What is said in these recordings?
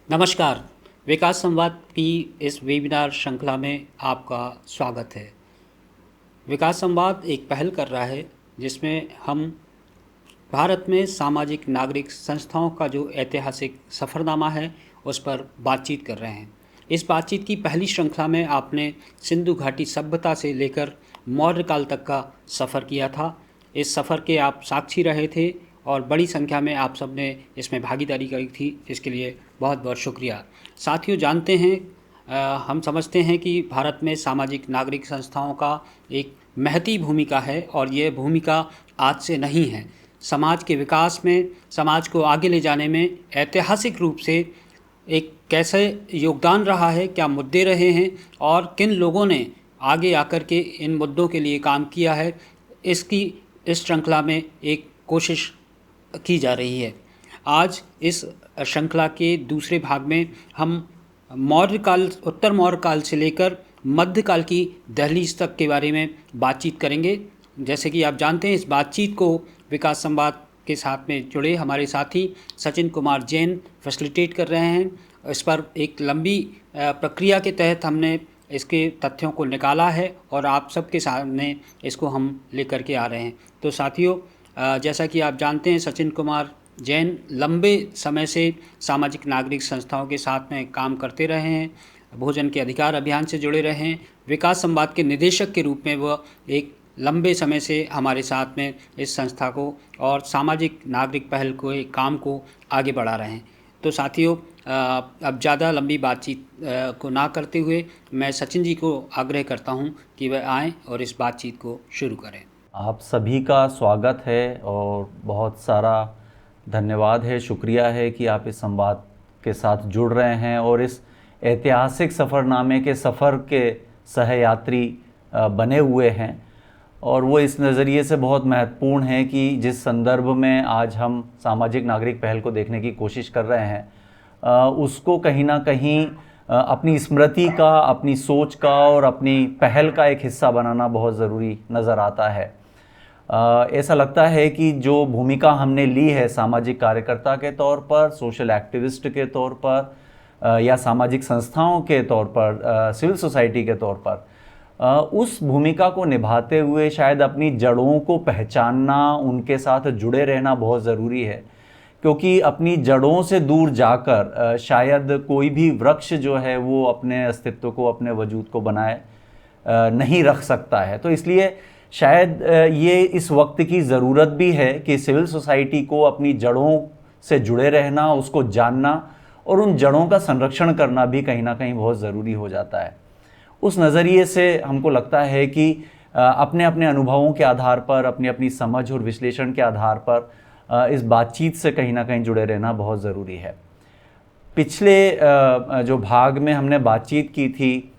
नमस्कार। विकास संवाद की इस वेबिनार श्रृंखला में आपका स्वागत है। विकास संवाद एक पहल कर रहा है जिसमें हम भारत में सामाजिक नागरिक संस्थाओं का जो ऐतिहासिक सफ़रनामा है उस पर बातचीत कर रहे हैं। इस बातचीत की पहली श्रृंखला में आपने सिंधु घाटी सभ्यता से लेकर मौर्य काल तक का सफ़र किया था। इस सफ़र के आप साक्षी रहे थे और बड़ी संख्या में आप सब ने इसमें भागीदारी करी थी, इसके लिए बहुत बहुत शुक्रिया। साथियों, जानते हैं हम समझते हैं कि भारत में सामाजिक नागरिक संस्थाओं का एक महती भूमिका है और ये भूमिका आज से नहीं है। समाज के विकास में, समाज को आगे ले जाने में ऐतिहासिक रूप से एक कैसे योगदान रहा है, क्या मुद्दे रहे हैं और किन लोगों ने आगे आकर के इन मुद्दों के लिए काम किया है, इसकी इस श्रृंखला में एक कोशिश की जा रही है। आज इस श्रृंखला के दूसरे भाग में हम मौर्य काल, उत्तर मौर्य काल से लेकर मध्यकाल की दहलीज तक के बारे में बातचीत करेंगे। जैसे कि आप जानते हैं, इस बातचीत को विकास संवाद के साथ में जुड़े हमारे साथी सचिन कुमार जैन फैसिलिटेट कर रहे हैं। इस पर एक लंबी प्रक्रिया के तहत हमने इसके तथ्यों को निकाला है और आप सबके सामने इसको हम लेकर के आ रहे हैं। तो साथियों, जैसा कि आप जानते हैं, सचिन कुमार जैन लंबे समय से सामाजिक नागरिक संस्थाओं के साथ में काम करते रहे हैं, भोजन के अधिकार अभियान से जुड़े रहे हैं। विकास संवाद के निदेशक के रूप में वह एक लंबे समय से हमारे साथ में इस संस्था को और सामाजिक नागरिक पहल को, एक काम को आगे बढ़ा रहे हैं। तो साथियों, अब ज़्यादा लंबी बातचीत को ना करते हुए मैं सचिन जी को आग्रह करता हूं कि वह आएँ और इस बातचीत को शुरू करें। आप सभी का स्वागत है और बहुत सारा धन्यवाद है, शुक्रिया है कि आप इस संवाद के साथ जुड़ रहे हैं और इस ऐतिहासिक सफ़रनामे के सफ़र के सहयात्री बने हुए हैं। और वो इस नज़रिए से बहुत महत्वपूर्ण है कि जिस संदर्भ में आज हम सामाजिक नागरिक पहल को देखने की कोशिश कर रहे हैं, उसको कहीं ना कहीं अपनी स्मृति का, अपनी सोच का और अपनी पहल का एक हिस्सा बनाना बहुत ज़रूरी नज़र आता है। ऐसा लगता है कि जो भूमिका हमने ली है सामाजिक कार्यकर्ता के तौर पर, सोशल एक्टिविस्ट के तौर पर या सामाजिक संस्थाओं के तौर पर, सिविल सोसाइटी के तौर पर, उस भूमिका को निभाते हुए शायद अपनी जड़ों को पहचानना, उनके साथ जुड़े रहना बहुत ज़रूरी है। क्योंकि अपनी जड़ों से दूर जाकर शायद कोई भी वृक्ष जो है वो अपने अस्तित्व को, अपने वजूद को बनाए नहीं रख सकता है। तो इसलिए शायद ये इस वक्त की ज़रूरत भी है कि सिविल सोसाइटी को अपनी जड़ों से जुड़े रहना, उसको जानना और उन जड़ों का संरक्षण करना भी कहीं ना कहीं बहुत ज़रूरी हो जाता है। उस नज़रिए से हमको लगता है कि अपने अपने अनुभवों के आधार पर, अपनी अपनी समझ और विश्लेषण के आधार पर इस बातचीत से कहीं ना कहीं जुड़े रहना बहुत ज़रूरी है। पिछले जो भाग में हमने बातचीत की थी,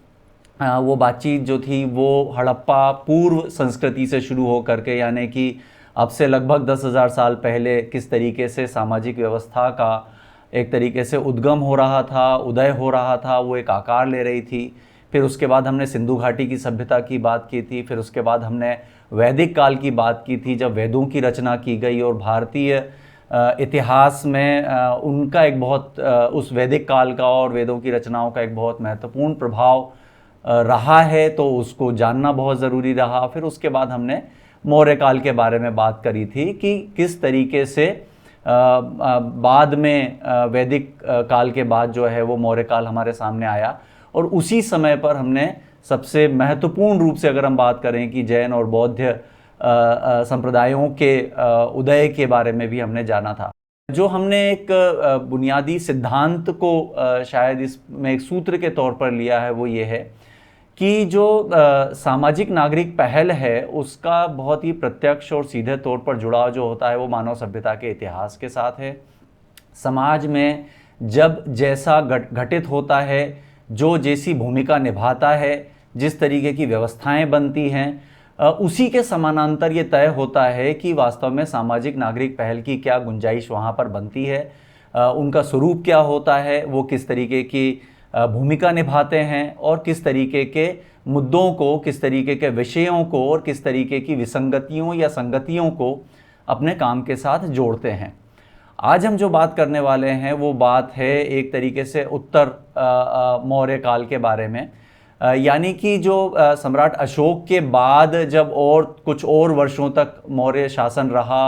वो बातचीत जो थी वो हड़प्पा पूर्व संस्कृति से शुरू हो करके, यानी कि अब से लगभग 10,000 साल पहले किस तरीके से सामाजिक व्यवस्था का एक तरीके से उद्गम हो रहा था, उदय हो रहा था, वो एक आकार ले रही थी। फिर उसके बाद हमने सिंधु घाटी की सभ्यता की बात की थी। फिर उसके बाद हमने वैदिक काल की बात की थी, जब वेदों की रचना की गई और भारतीय इतिहास में उनका एक बहुत, उस वैदिक काल का और वेदों की रचनाओं का एक बहुत महत्वपूर्ण प्रभाव रहा है, तो उसको जानना बहुत ज़रूरी रहा। फिर उसके बाद हमने मौर्य काल के बारे में बात करी थी कि किस तरीके से बाद में वैदिक काल के बाद जो है वो मौर्य काल हमारे सामने आया। और उसी समय पर हमने सबसे महत्वपूर्ण रूप से अगर हम बात करें कि जैन और बौद्ध संप्रदायों के उदय के बारे में भी हमने जाना था। जो हमने एक बुनियादी सिद्धांत को शायद इसमें एक सूत्र के तौर पर लिया है, वो ये है कि जो सामाजिक नागरिक पहल है उसका बहुत ही प्रत्यक्ष और सीधे तौर पर जुड़ाव जो होता है वो मानव सभ्यता के इतिहास के साथ है। समाज में जब जैसा घटित होता है, जो जैसी भूमिका निभाता है, जिस तरीके की व्यवस्थाएं बनती हैं, उसी के समानांतर ये तय होता है कि वास्तव में सामाजिक नागरिक पहल की क्या गुंजाइश वहाँ पर बनती है, उनका स्वरूप क्या होता है, वो किस तरीके की भूमिका निभाते हैं और किस तरीके के मुद्दों को, किस तरीके के विषयों को और किस तरीके की विसंगतियों या संगतियों को अपने काम के साथ जोड़ते हैं। आज हम जो बात करने वाले हैं वो बात है एक तरीके से उत्तर मौर्य काल के बारे में। यानी कि जो सम्राट अशोक के बाद जब और कुछ और वर्षों तक मौर्य शासन रहा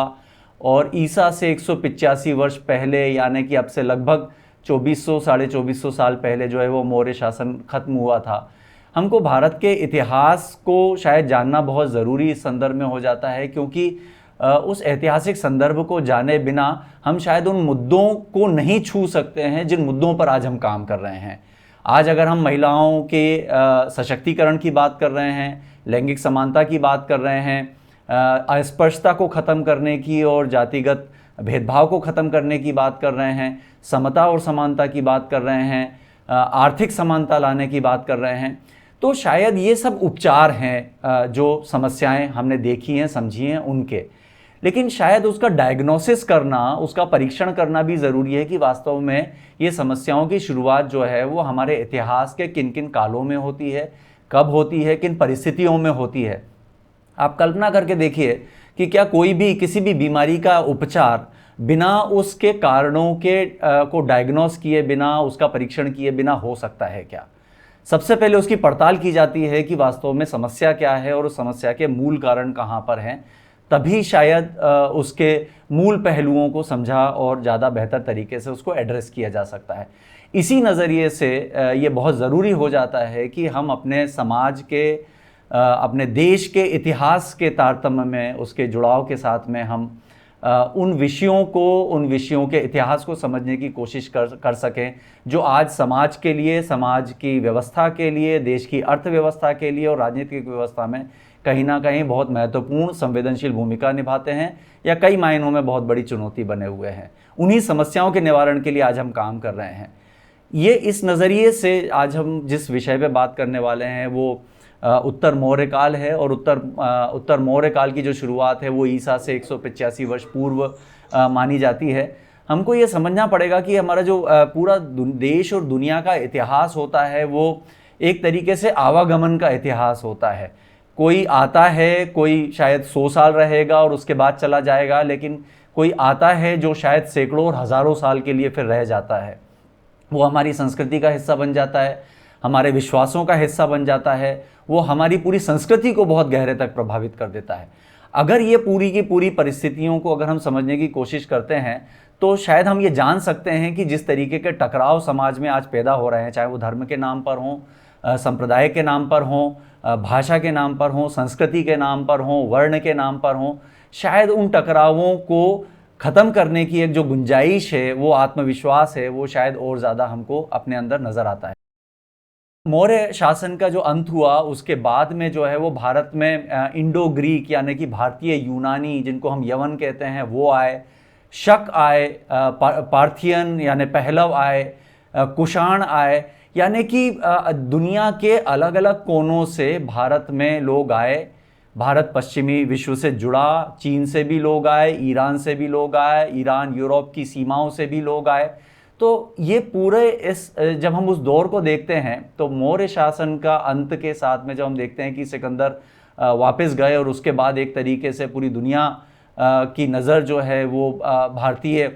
और ईसा से 185 वर्ष पहले, यानी कि अब से लगभग 2400 साढ़े 2400 साल पहले जो है वो मौर्य शासन खत्म हुआ था। हमको भारत के इतिहास को शायद जानना बहुत ज़रूरी इस संदर्भ में हो जाता है, क्योंकि उस ऐतिहासिक संदर्भ को जाने बिना हम शायद उन मुद्दों को नहीं छू सकते हैं जिन मुद्दों पर आज हम काम कर रहे हैं। आज अगर हम महिलाओं के सशक्तिकरण की बात कर रहे हैं, लैंगिक समानता की बात कर रहे हैं, अस्पृश्यता को ख़त्म करने की और जातिगत भेदभाव को ख़त्म करने की बात कर रहे हैं, समता और समानता की बात कर रहे हैं, आर्थिक समानता लाने की बात कर रहे हैं, तो शायद ये सब उपचार हैं जो समस्याएं हमने देखी हैं, समझी हैं उनके। लेकिन शायद उसका डायग्नोसिस करना, उसका परीक्षण करना भी ज़रूरी है कि वास्तव में ये समस्याओं की शुरुआत जो है वो हमारे इतिहास के किन किन कालों में होती है, कब होती है, किन परिस्थितियों में होती है। आप कल्पना करके देखिए कि क्या कोई भी किसी भी बीमारी का उपचार बिना उसके कारणों के को डायग्नोस किए बिना, उसका परीक्षण किए बिना हो सकता है क्या? सबसे पहले उसकी पड़ताल की जाती है कि वास्तव में समस्या क्या है और उस समस्या के मूल कारण कहाँ पर हैं। तभी शायद उसके मूल पहलुओं को समझा और ज़्यादा बेहतर तरीके से उसको एड्रेस किया जा सकता है। इसी नज़रिए से ये बहुत ज़रूरी हो जाता है कि हम अपने समाज के, अपने देश के इतिहास के तारतम्य में, उसके जुड़ाव के साथ में हम उन विषयों के इतिहास को समझने की कोशिश कर सकें जो आज समाज के लिए, समाज की व्यवस्था के लिए, देश की अर्थव्यवस्था के लिए और राजनीतिक व्यवस्था में कहीं ना कहीं बहुत महत्वपूर्ण संवेदनशील भूमिका निभाते हैं या कई मायनों में बहुत बड़ी चुनौती बने हुए हैं। उन्हीं समस्याओं के निवारण के लिए आज हम काम कर रहे हैं। ये इस नज़रिए से आज हम जिस विषय पे बात करने वाले हैं वो उत्तर मौर्य काल है। और उत्तर मौर्य काल की जो शुरुआत है वो ईसा से 185 वर्ष पूर्व मानी जाती है। हमको ये समझना पड़ेगा कि हमारा जो पूरा देश और दुनिया का इतिहास होता है वो एक तरीके से आवागमन का इतिहास होता है। कोई आता है, कोई शायद 100 साल रहेगा और उसके बाद चला जाएगा, लेकिन कोई आता है जो शायद सैकड़ों और हज़ारों साल के लिए फिर रह जाता है। वो हमारी संस्कृति का हिस्सा बन जाता है, हमारे विश्वासों का हिस्सा बन जाता है, वो हमारी पूरी संस्कृति को बहुत गहरे तक प्रभावित कर देता है। अगर ये पूरी की पूरी परिस्थितियों को अगर हम समझने की कोशिश करते हैं तो शायद हम ये जान सकते हैं कि जिस तरीके के टकराव समाज में आज पैदा हो रहे हैं, चाहे वो धर्म के नाम पर हों, संप्रदाय के नाम पर हों, भाषा के नाम पर हों, संस्कृति के नाम पर हों, वर्ण के नाम पर हों, शायद उन टकरावों को ख़त्म करने की एक जो गुंजाइश है, वो आत्मविश्वास है, वो शायद और ज़्यादा हमको अपने अंदर नज़र आता है। मौर्य शासन का जो अंत हुआ उसके बाद में जो है वो भारत में इंडो ग्रीक यानी कि भारतीय यूनानी, जिनको हम यवन कहते हैं, वो आए, शक आए, पार्थियन यानी पहलव आए, कुषाण आए, यानी कि दुनिया के अलग अलग कोनों से भारत में लोग आए। भारत पश्चिमी विश्व से जुड़ा, चीन से भी लोग आए, ईरान से भी लोग आए, ईरान यूरोप की सीमाओं से भी लोग आए। तो ये पूरे जब हम उस दौर को देखते हैं तो मौर्य शासन का अंत के साथ में जब हम देखते हैं कि सिकंदर वापस गए और उसके बाद एक तरीके से पूरी दुनिया की नज़र जो है वो भारतीय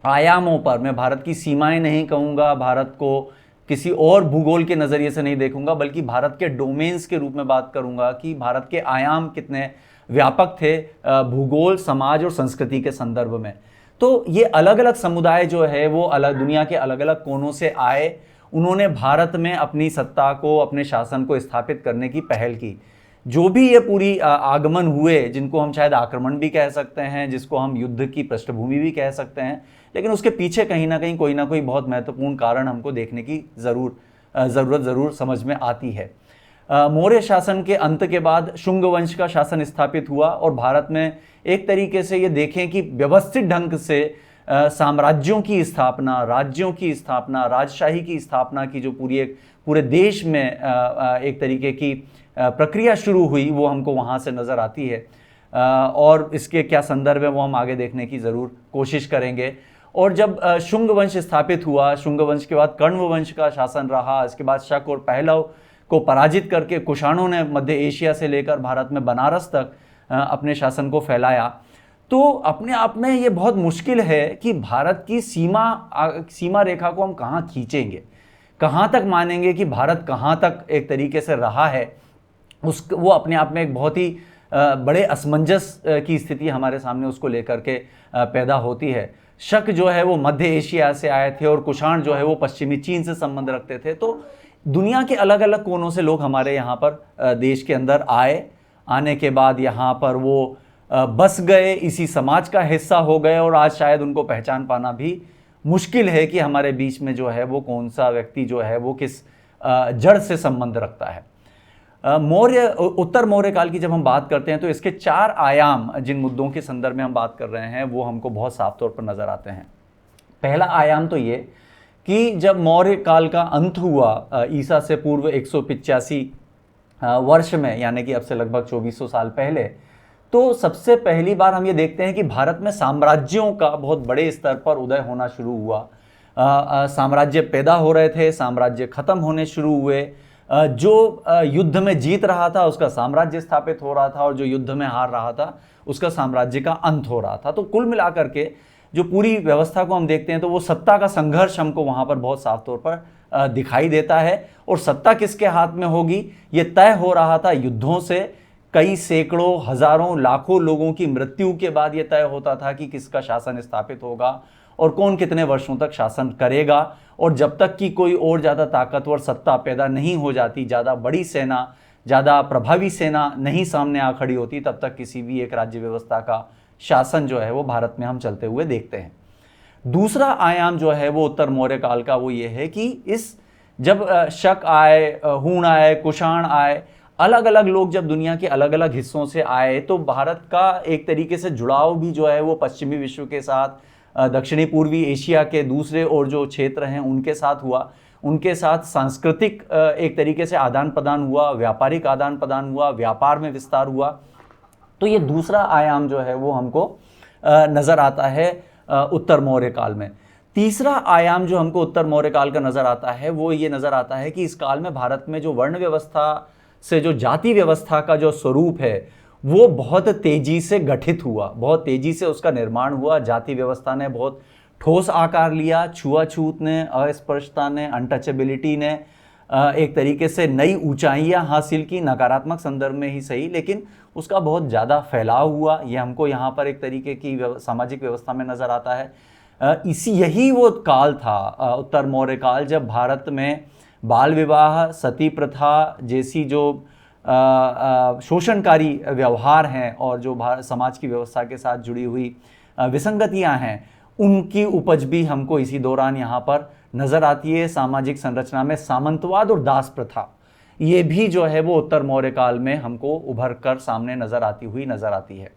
आयामों पर, मैं भारत की सीमाएं नहीं कहूँगा, भारत को किसी और भूगोल के नज़रिए से नहीं देखूंगा, बल्कि भारत के डोमेन्स के रूप में बात करूंगा कि भारत के आयाम कितने व्यापक थे भूगोल, समाज और संस्कृति के संदर्भ में। तो ये अलग अलग समुदाय जो है वो अलग दुनिया के अलग अलग कोनों से आए, उन्होंने भारत में अपनी सत्ता को, अपने शासन को स्थापित करने की पहल की। जो भी ये पूरी आगमन हुए, जिनको हम शायद आक्रमण भी कह सकते हैं, जिसको हम युद्ध की पृष्ठभूमि भी कह सकते हैं, लेकिन उसके पीछे कहीं ना कहीं कोई ना कोई बहुत महत्वपूर्ण कारण हमको देखने की ज़रूरत ज़रूर समझ में आती है। मौर्य शासन के अंत के बाद शुंग वंश का शासन स्थापित हुआ और भारत में एक तरीके से ये देखें कि व्यवस्थित ढंग से साम्राज्यों की स्थापना, राज्यों की स्थापना, राजशाही की स्थापना की जो पूरे देश में एक तरीके की प्रक्रिया शुरू हुई, वो हमको वहाँ से नज़र आती है। और इसके क्या संदर्भ है वो हम आगे देखने की ज़रूर कोशिश करेंगे। और जब शुंग वंश स्थापित हुआ, शुंग वंश के बाद कण्व वंश का शासन रहा, इसके बाद शक और पहलव को पराजित करके कुषाणों ने मध्य एशिया से लेकर भारत में बनारस तक अपने शासन को फैलाया। तो अपने आप में ये बहुत मुश्किल है कि भारत की सीमा रेखा को हम कहाँ खींचेंगे, कहाँ तक मानेंगे कि भारत कहाँ तक एक तरीके से रहा है। वो अपने आप में एक बहुत ही बड़े असमंजस की स्थिति हमारे सामने उसको लेकर के पैदा होती है। शक जो है वो मध्य एशिया से आए थे और कुषाण जो है वो पश्चिमी चीन से संबंध रखते थे। तो दुनिया के अलग अलग कोनों से लोग हमारे यहाँ पर देश के अंदर आने के बाद यहाँ पर वो बस गए, इसी समाज का हिस्सा हो गए और आज शायद उनको पहचान पाना भी मुश्किल है कि हमारे बीच में जो है वो कौन सा व्यक्ति जो है वो किस जड़ से संबंध रखता है। उत्तर मौर्य काल की जब हम बात करते हैं तो इसके 4 आयाम जिन मुद्दों के संदर्भ में हम बात कर रहे हैं वो हमको बहुत साफ तौर पर नजर आते हैं। पहला आयाम तो ये कि जब मौर्य काल का अंत हुआ ईसा से पूर्व 185 वर्ष में, यानी कि अब से लगभग 2400 साल पहले, तो सबसे पहली बार हम ये देखते हैं कि भारत में साम्राज्यों का बहुत बड़े स्तर पर उदय होना शुरू हुआ। साम्राज्य पैदा हो रहे थे, साम्राज्य खत्म होने शुरू हुए। जो युद्ध में जीत रहा था उसका साम्राज्य स्थापित हो रहा था और जो युद्ध में हार रहा था उसका साम्राज्य का अंत हो रहा था। तो कुल मिलाकर के जो पूरी व्यवस्था को हम देखते हैं तो वो सत्ता का संघर्ष हमको वहाँ पर बहुत साफ तौर पर दिखाई देता है। और सत्ता किसके हाथ में होगी ये तय हो रहा था युद्धों से। कई सैकड़ों, हजारों, लाखों लोगों की मृत्यु के बाद ये तय होता था कि किसका शासन स्थापित होगा और कौन कितने वर्षों तक शासन करेगा। और जब तक कि कोई और ज़्यादा ताकतवर सत्ता पैदा नहीं हो जाती, ज़्यादा बड़ी सेना, ज़्यादा प्रभावी सेना नहीं सामने आ खड़ी होती, तब तक किसी भी एक राज्य व्यवस्था का शासन जो है वो भारत में हम चलते हुए देखते हैं। दूसरा आयाम जो है वो उत्तर मौर्य काल का वो ये है कि जब शक आए, हूण आए, कुषाण आए, अलग अलग लोग जब दुनिया के अलग अलग हिस्सों से आए तो भारत का एक तरीके से जुड़ाव भी जो है वो पश्चिमी विश्व के साथ, दक्षिणी पूर्वी एशिया के दूसरे और जो क्षेत्र हैं उनके साथ हुआ। उनके साथ सांस्कृतिक एक तरीके से आदान प्रदान हुआ, व्यापारिक आदान प्रदान हुआ, व्यापार में विस्तार हुआ। तो ये दूसरा आयाम जो है वो हमको नज़र आता है उत्तर मौर्य काल में। तीसरा आयाम जो हमको उत्तर मौर्य काल का नज़र आता है वो ये नज़र आता है कि इस काल में भारत में जो वर्ण व्यवस्था से जो जाति व्यवस्था का जो स्वरूप है वो बहुत तेजी से गठित हुआ, बहुत तेजी से उसका निर्माण हुआ। जाति व्यवस्था ने बहुत ठोस आकार लिया। छुआछूत ने, अस्पृश्यता ने, अनटचेबिलिटी ने एक तरीके से नई ऊंचाइयां हासिल की, नकारात्मक संदर्भ में ही सही, लेकिन उसका बहुत ज़्यादा फैलाव हुआ। ये हमको यहाँ पर एक तरीके की सामाजिक व्यवस्था में नज़र आता है। यही वो काल था उत्तर मौर्य काल जब भारत में बाल विवाह, सती प्रथा जैसी जो शोषणकारी व्यवहार हैं और जो समाज की व्यवस्था के साथ जुड़ी हुई विसंगतियां हैं उनकी उपज भी हमको इसी दौरान यहाँ पर नज़र आती है। सामाजिक संरचना में सामंतवाद और दास प्रथा ये भी जो है वो उत्तर मौर्य काल में हमको उभर कर सामने नज़र आती है।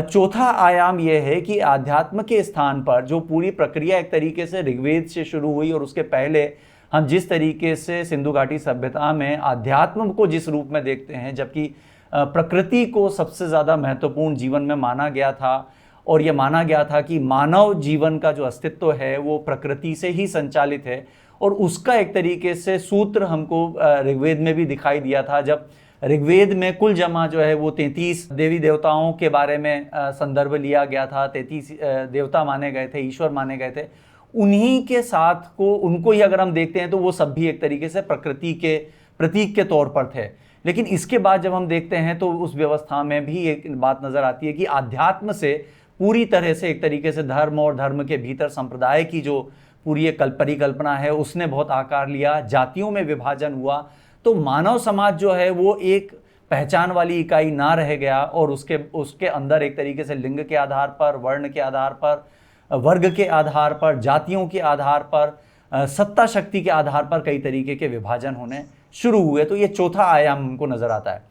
चौथा आयाम यह है कि आध्यात्म के स्थान पर जो पूरी प्रक्रिया एक तरीके से ऋग्वेद से शुरू हुई और उसके पहले हम जिस तरीके से सिंधु घाटी सभ्यता में आध्यात्म को जिस रूप में देखते हैं, जबकि प्रकृति को सबसे ज़्यादा महत्वपूर्ण जीवन में माना गया था और ये माना गया था कि मानव जीवन का जो अस्तित्व है वो प्रकृति से ही संचालित है। और उसका एक तरीके से सूत्र हमको ऋग्वेद में भी दिखाई दिया था, जब ऋग्वेद में कुल जमा जो है वो 33 देवी देवताओं के बारे में संदर्भ लिया गया था। 33 देवता माने गए थे, ईश्वर माने गए थे। उन्हीं के साथ को उनको ही अगर हम देखते हैं तो वो सब भी एक तरीके से प्रकृति के प्रतीक के तौर पर थे। लेकिन इसके बाद जब हम देखते हैं तो उस व्यवस्था में भी एक बात नज़र आती है कि आध्यात्म से पूरी तरह से एक तरीके से धर्म और धर्म के भीतर संप्रदाय की जो पूरी एक परिकल्पना है उसने बहुत आकार लिया। जातियों में विभाजन हुआ तो मानव समाज जो है वो एक पहचान वाली इकाई ना रह गया और उसके अंदर एक तरीके से लिंग के आधार पर, वर्ण के आधार पर, वर्ग के आधार पर, जातियों के आधार पर, सत्ता शक्ति के आधार पर कई तरीके के विभाजन होने शुरू हुए। तो ये चौथा आयाम हमको नज़र आता है।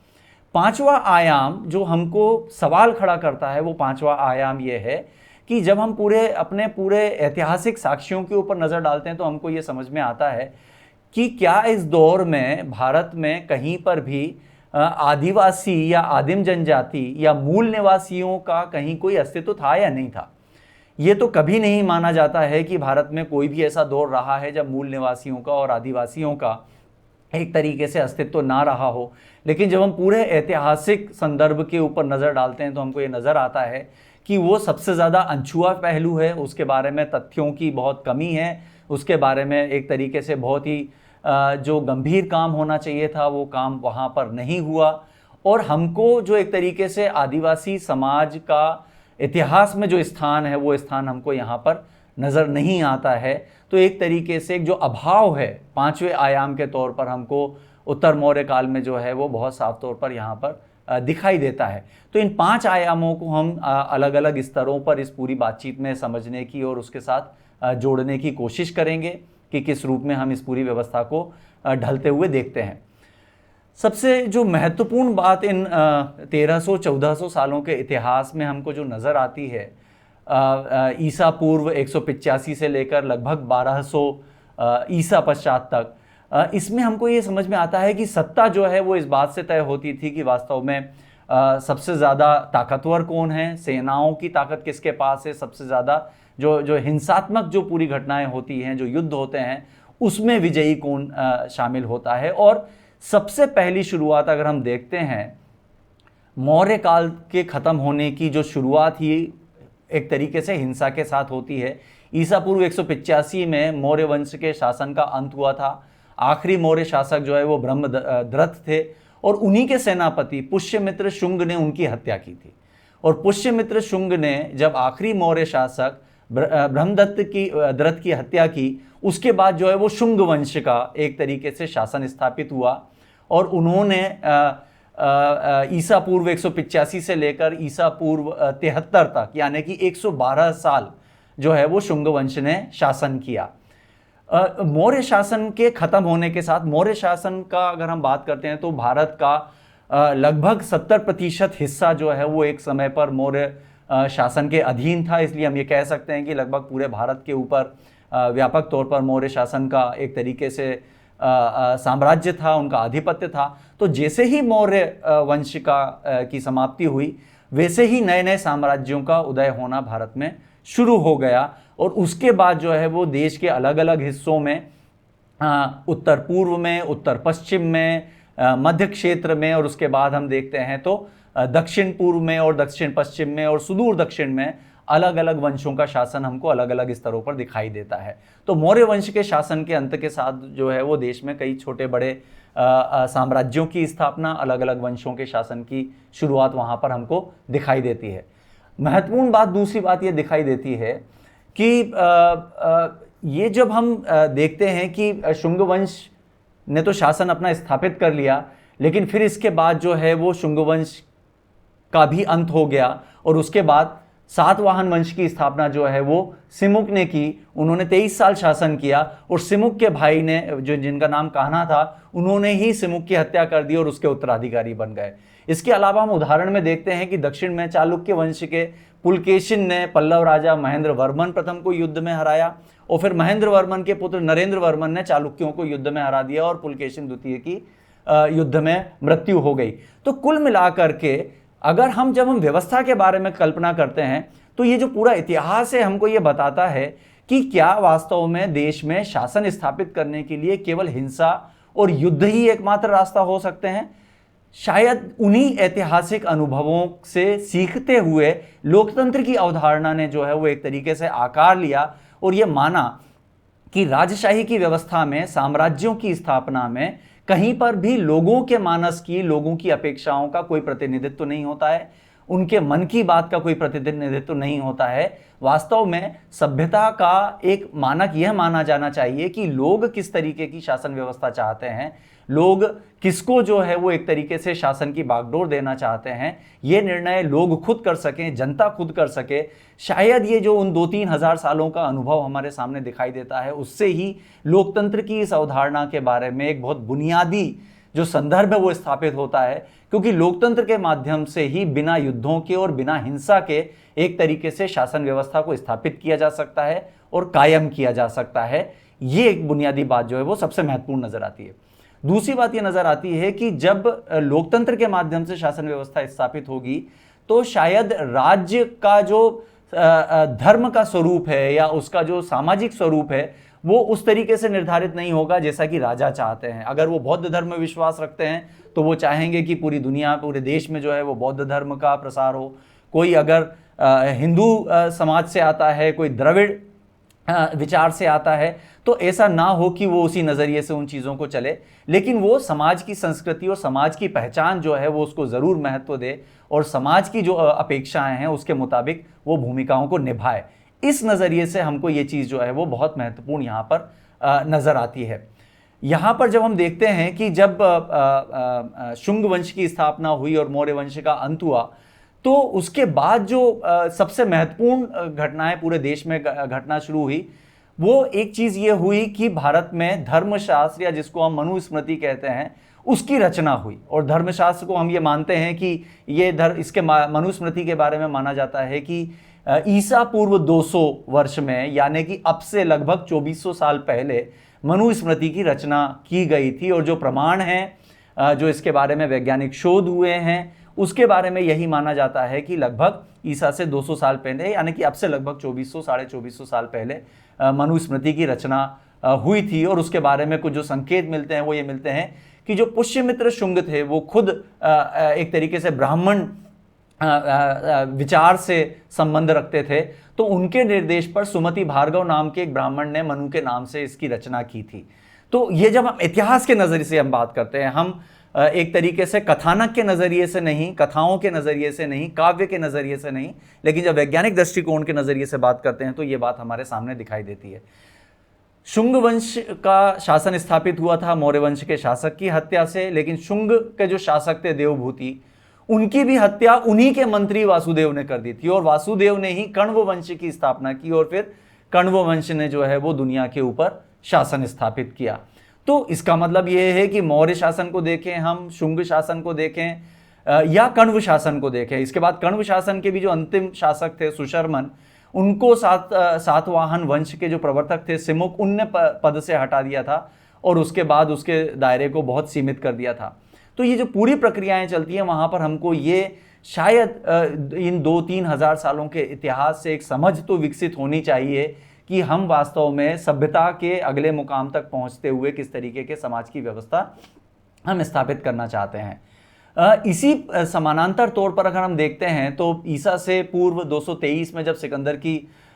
पांचवा आयाम जो हमको सवाल खड़ा करता है वो पांचवा आयाम ये है कि जब हम अपने पूरे ऐतिहासिक साक्ष्यों के ऊपर नज़र डालते हैं तो हमको ये समझ में आता है कि क्या इस दौर में भारत में कहीं पर भी आदिवासी या आदिम जनजाति या मूल निवासियों का कहीं कोई अस्तित्व था या नहीं था। ये तो कभी नहीं माना जाता है कि भारत में कोई भी ऐसा दौर रहा है जब मूल निवासियों का और आदिवासियों का एक तरीके से अस्तित्व ना रहा हो। लेकिन जब हम पूरे ऐतिहासिक संदर्भ के ऊपर नज़र डालते हैं तो हमको ये नज़र आता है कि वो सबसे ज़्यादा अनछुआ पहलू है, उसके बारे में तथ्यों की बहुत कमी है, उसके बारे में एक तरीके से बहुत ही जो गंभीर काम होना चाहिए था वो काम वहाँ पर नहीं हुआ। और हमको जो एक तरीके से आदिवासी समाज का इतिहास में जो स्थान है वो स्थान हमको यहाँ पर नज़र नहीं आता है। तो एक तरीके से एक जो अभाव है पांचवें आयाम के तौर पर हमको उत्तर मौर्य काल में जो है वो बहुत साफ तौर पर यहाँ पर दिखाई देता है। तो इन 5 आयामों को हम अलग अलग स्तरों पर इस पूरी बातचीत में समझने की और उसके साथ जोड़ने की कोशिश करेंगे कि किस रूप में हम इस पूरी व्यवस्था को ढलते हुए देखते हैं। सबसे जो महत्वपूर्ण बात इन 1300-1400 सालों के इतिहास में हमको जो नज़र आती है, ईसा पूर्व 185 से लेकर लगभग 1200 ईसा पश्चात तक, इसमें हमको ये समझ में आता है कि सत्ता जो है वो इस बात से तय होती थी कि वास्तव में सबसे ज़्यादा ताकतवर कौन है, सेनाओं की ताकत किसके पास है, सबसे ज़्यादा जो हिंसात्मक जो पूरी घटनाएं होती हैं, जो युद्ध होते हैं, उसमें विजयी कौन शामिल होता है। और सबसे पहली शुरुआत अगर हम देखते हैं मौर्य काल के ख़त्म होने की, जो शुरुआत ही एक तरीके से हिंसा के साथ होती है। ईसा पूर्व 185 में मौर्य वंश के शासन का अंत हुआ था। आखिरी मौर्य शासक जो है वो ब्रह्मदत्त थे और उन्हीं के सेनापति पुष्यमित्र शुंग ने उनकी हत्या की थी। और पुष्यमित्र शुंग ने जब आखिरी मौर्य शासक ब्रह्मदत्त की हत्या की, उसके बाद जो है वो शुंग वंश का एक तरीके से शासन स्थापित हुआ। और उन्होंने ईसा पूर्व 185 से लेकर ईसा पूर्व 73 तक, यानी कि 112 साल जो है वो शुंग वंश ने शासन किया। मौर्य शासन के खत्म होने के साथ, मौर्य शासन का अगर हम बात करते हैं तो भारत का लगभग 70% हिस्सा जो है वो एक समय पर मौर्य शासन के अधीन था। इसलिए हम ये कह सकते हैं कि लगभग पूरे भारत के ऊपर व्यापक तौर पर मौर्य शासन का एक तरीके से साम्राज्य था, उनका आधिपत्य था। तो जैसे ही मौर्य वंश की समाप्ति हुई, वैसे ही नए नए साम्राज्यों का उदय होना भारत में शुरू हो गया। और उसके बाद जो है वो देश के अलग अलग हिस्सों में, उत्तर पूर्व में, उत्तर पश्चिम में, मध्य क्षेत्र में, और उसके बाद हम देखते हैं तो दक्षिण पूर्व में और दक्षिण पश्चिम में और सुदूर दक्षिण में अलग अलग वंशों का शासन हमको अलग अलग स्तरों पर दिखाई देता है। तो मौर्य वंश के शासन के अंत के साथ जो है वो देश में कई छोटे बड़े साम्राज्यों की स्थापना, अलग अलग वंशों के शासन की शुरुआत वहाँ पर हमको दिखाई देती है। महत्वपूर्ण बात, दूसरी बात ये दिखाई देती है कि ये जब हम देखते हैं कि शुंग वंश ने तो शासन अपना स्थापित कर लिया, लेकिन फिर इसके बाद जो है वो शुंग वंश का भी अंत हो गया और उसके बाद सातवाहन वंश की स्थापना जो है वो सिमुक ने की। उन्होंने 23 साल शासन किया और सिमुक के भाई ने, जिनका नाम कान्हा था, उन्होंने ही सिमुक की हत्या कर दी और उसके उत्तराधिकारी बन गए। इसके अलावा हम उदाहरण में देखते हैं कि दक्षिण में चालुक्य वंश के पुलकेशिन ने पल्लव राजा महेंद्र वर्मन प्रथम को युद्ध में हराया और फिर महेंद्र वर्मन के पुत्र नरेंद्र वर्मन ने चालुक्यों को युद्ध में हरा दिया और पुलकेशिन द्वितीय की युद्ध में मृत्यु हो गई। तो कुल मिलाकर के अगर जब हम व्यवस्था के बारे में कल्पना करते हैं तो ये जो पूरा इतिहास है हमको ये बताता है कि क्या वास्तव में देश में शासन स्थापित करने के लिए केवल हिंसा और युद्ध ही एकमात्र रास्ता हो सकते हैं। शायद उन्हीं ऐतिहासिक अनुभवों से सीखते हुए लोकतंत्र की अवधारणा ने जो है वो एक तरीके से आकार लिया और ये माना कि राजशाही की व्यवस्था में, साम्राज्यों की स्थापना में कहीं पर भी लोगों के मानस की, लोगों की अपेक्षाओं का कोई प्रतिनिधित्व नहीं होता है, उनके मन की बात का कोई प्रतिनिधित्व नहीं होता है। वास्तव में सभ्यता का एक मानक यह माना जाना चाहिए कि लोग किस तरीके की शासन व्यवस्था चाहते हैं, लोग किसको जो है वो एक तरीके से शासन की बागडोर देना चाहते हैं, ये निर्णय लोग खुद कर सकें, जनता खुद कर सके। शायद ये जो उन 2-3 हज़ार सालों का अनुभव हमारे सामने दिखाई देता है, उससे ही लोकतंत्र की इस अवधारणा के बारे में एक बहुत बुनियादी जो संदर्भ है वो स्थापित होता है। क्योंकि लोकतंत्र के माध्यम से ही बिना युद्धों के और बिना हिंसा के एक तरीके से शासन व्यवस्था को स्थापित किया जा सकता है और कायम किया जा सकता है। ये एक बुनियादी बात जो है वो सबसे महत्वपूर्ण नजर आती है। दूसरी बात ये नजर आती है कि जब लोकतंत्र के माध्यम से शासन व्यवस्था स्थापित होगी तो शायद राज्य का जो धर्म का स्वरूप है या उसका जो सामाजिक स्वरूप है वो उस तरीके से निर्धारित नहीं होगा जैसा कि राजा चाहते हैं। अगर वो बौद्ध धर्म में विश्वास रखते हैं तो वो चाहेंगे कि पूरी दुनिया, पूरे देश में जो है वो बौद्ध धर्म का प्रसार हो। कोई अगर हिंदू समाज से आता है, कोई द्रविड़ विचार से आता है, तो ऐसा ना हो कि वो उसी नज़रिए से उन चीज़ों को चले, लेकिन वो समाज की संस्कृति और समाज की पहचान जो है वो उसको ज़रूर महत्व दे और समाज की जो अपेक्षाएं हैं उसके मुताबिक वो भूमिकाओं को निभाए। इस नज़रिए से हमको ये चीज़ जो है वो बहुत महत्वपूर्ण यहाँ पर नज़र आती है। यहाँ पर जब हम देखते हैं कि जब शुंग वंश की स्थापना हुई और मौर्य वंश का अंत हुआ, तो उसके बाद जो सबसे महत्वपूर्ण घटनाएं पूरे देश में घटना शुरू हुई, वो एक चीज़ ये हुई कि भारत में धर्मशास्त्र, या जिसको हम मनुस्मृति कहते हैं, उसकी रचना हुई। और धर्मशास्त्र को हम ये मानते हैं कि ये इसके मनुस्मृति के बारे में माना जाता है कि ईसा पूर्व 200 वर्ष में, यानी कि अब से लगभग 2400 साल पहले मनुस्मृति की रचना की गई थी। और जो प्रमाण हैं, जो इसके बारे में वैज्ञानिक शोध हुए हैं, उसके बारे में यही माना जाता है कि लगभग ईसा से 200 साल पहले, यानी कि अब से लगभग 2400 साढ़े 2400 साल पहले मनुस्मृति की रचना हुई थी। और उसके बारे में कुछ जो संकेत मिलते हैं वो ये मिलते हैं कि जो पुष्यमित्र शुंग थे वो खुद एक तरीके से ब्राह्मण विचार से संबंध रखते थे, तो उनके निर्देश पर सुमति भार्गव नाम के एक ब्राह्मण ने मनु के नाम से इसकी रचना की थी। तो ये जब हम इतिहास के नज़रिए से हम बात करते हैं, हम एक तरीके से कथानक के नज़रिए से नहीं, कथाओं के नज़रिए से नहीं, काव्य के नज़रिए से नहीं, लेकिन जब वैज्ञानिक दृष्टिकोण के नज़रिए से बात करते हैं तो ये बात हमारे सामने दिखाई देती है। शुंग वंश का शासन स्थापित हुआ था मौर्य वंश के शासक की हत्या से, लेकिन शुंग के जो शासक थे देवभूति, उनकी भी हत्या उन्हीं के मंत्री वासुदेव ने कर दी थी। और वासुदेव ने ही कण्व वंश की स्थापना की और फिर कण्व वंश ने जो है वो दुनिया के ऊपर शासन स्थापित किया। तो इसका मतलब ये है कि मौर्य शासन को देखें हम, शुंग शासन को देखें या कण्व शासन को देखें, इसके बाद कण्व शासन के भी जो अंतिम शासक थे सुशर्मन, उनको सातवाहन वंश के जो प्रवर्तक थे सिमुक, उनने पद से हटा दिया था और उसके बाद उसके दायरे को बहुत सीमित कर दिया था। तो ये जो पूरी प्रक्रियाएं चलती हैं वहाँ पर हमको ये शायद इन 2-3 हज़ार सालों के इतिहास से एक समझ तो विकसित होनी चाहिए कि हम वास्तव में सभ्यता के अगले मुकाम तक पहुँचते हुए किस तरीके के समाज की व्यवस्था हम स्थापित करना चाहते हैं। इसी समानांतर तौर पर अगर हम देखते हैं तो ईसा से पूर्व 223 में जब सिकंदर की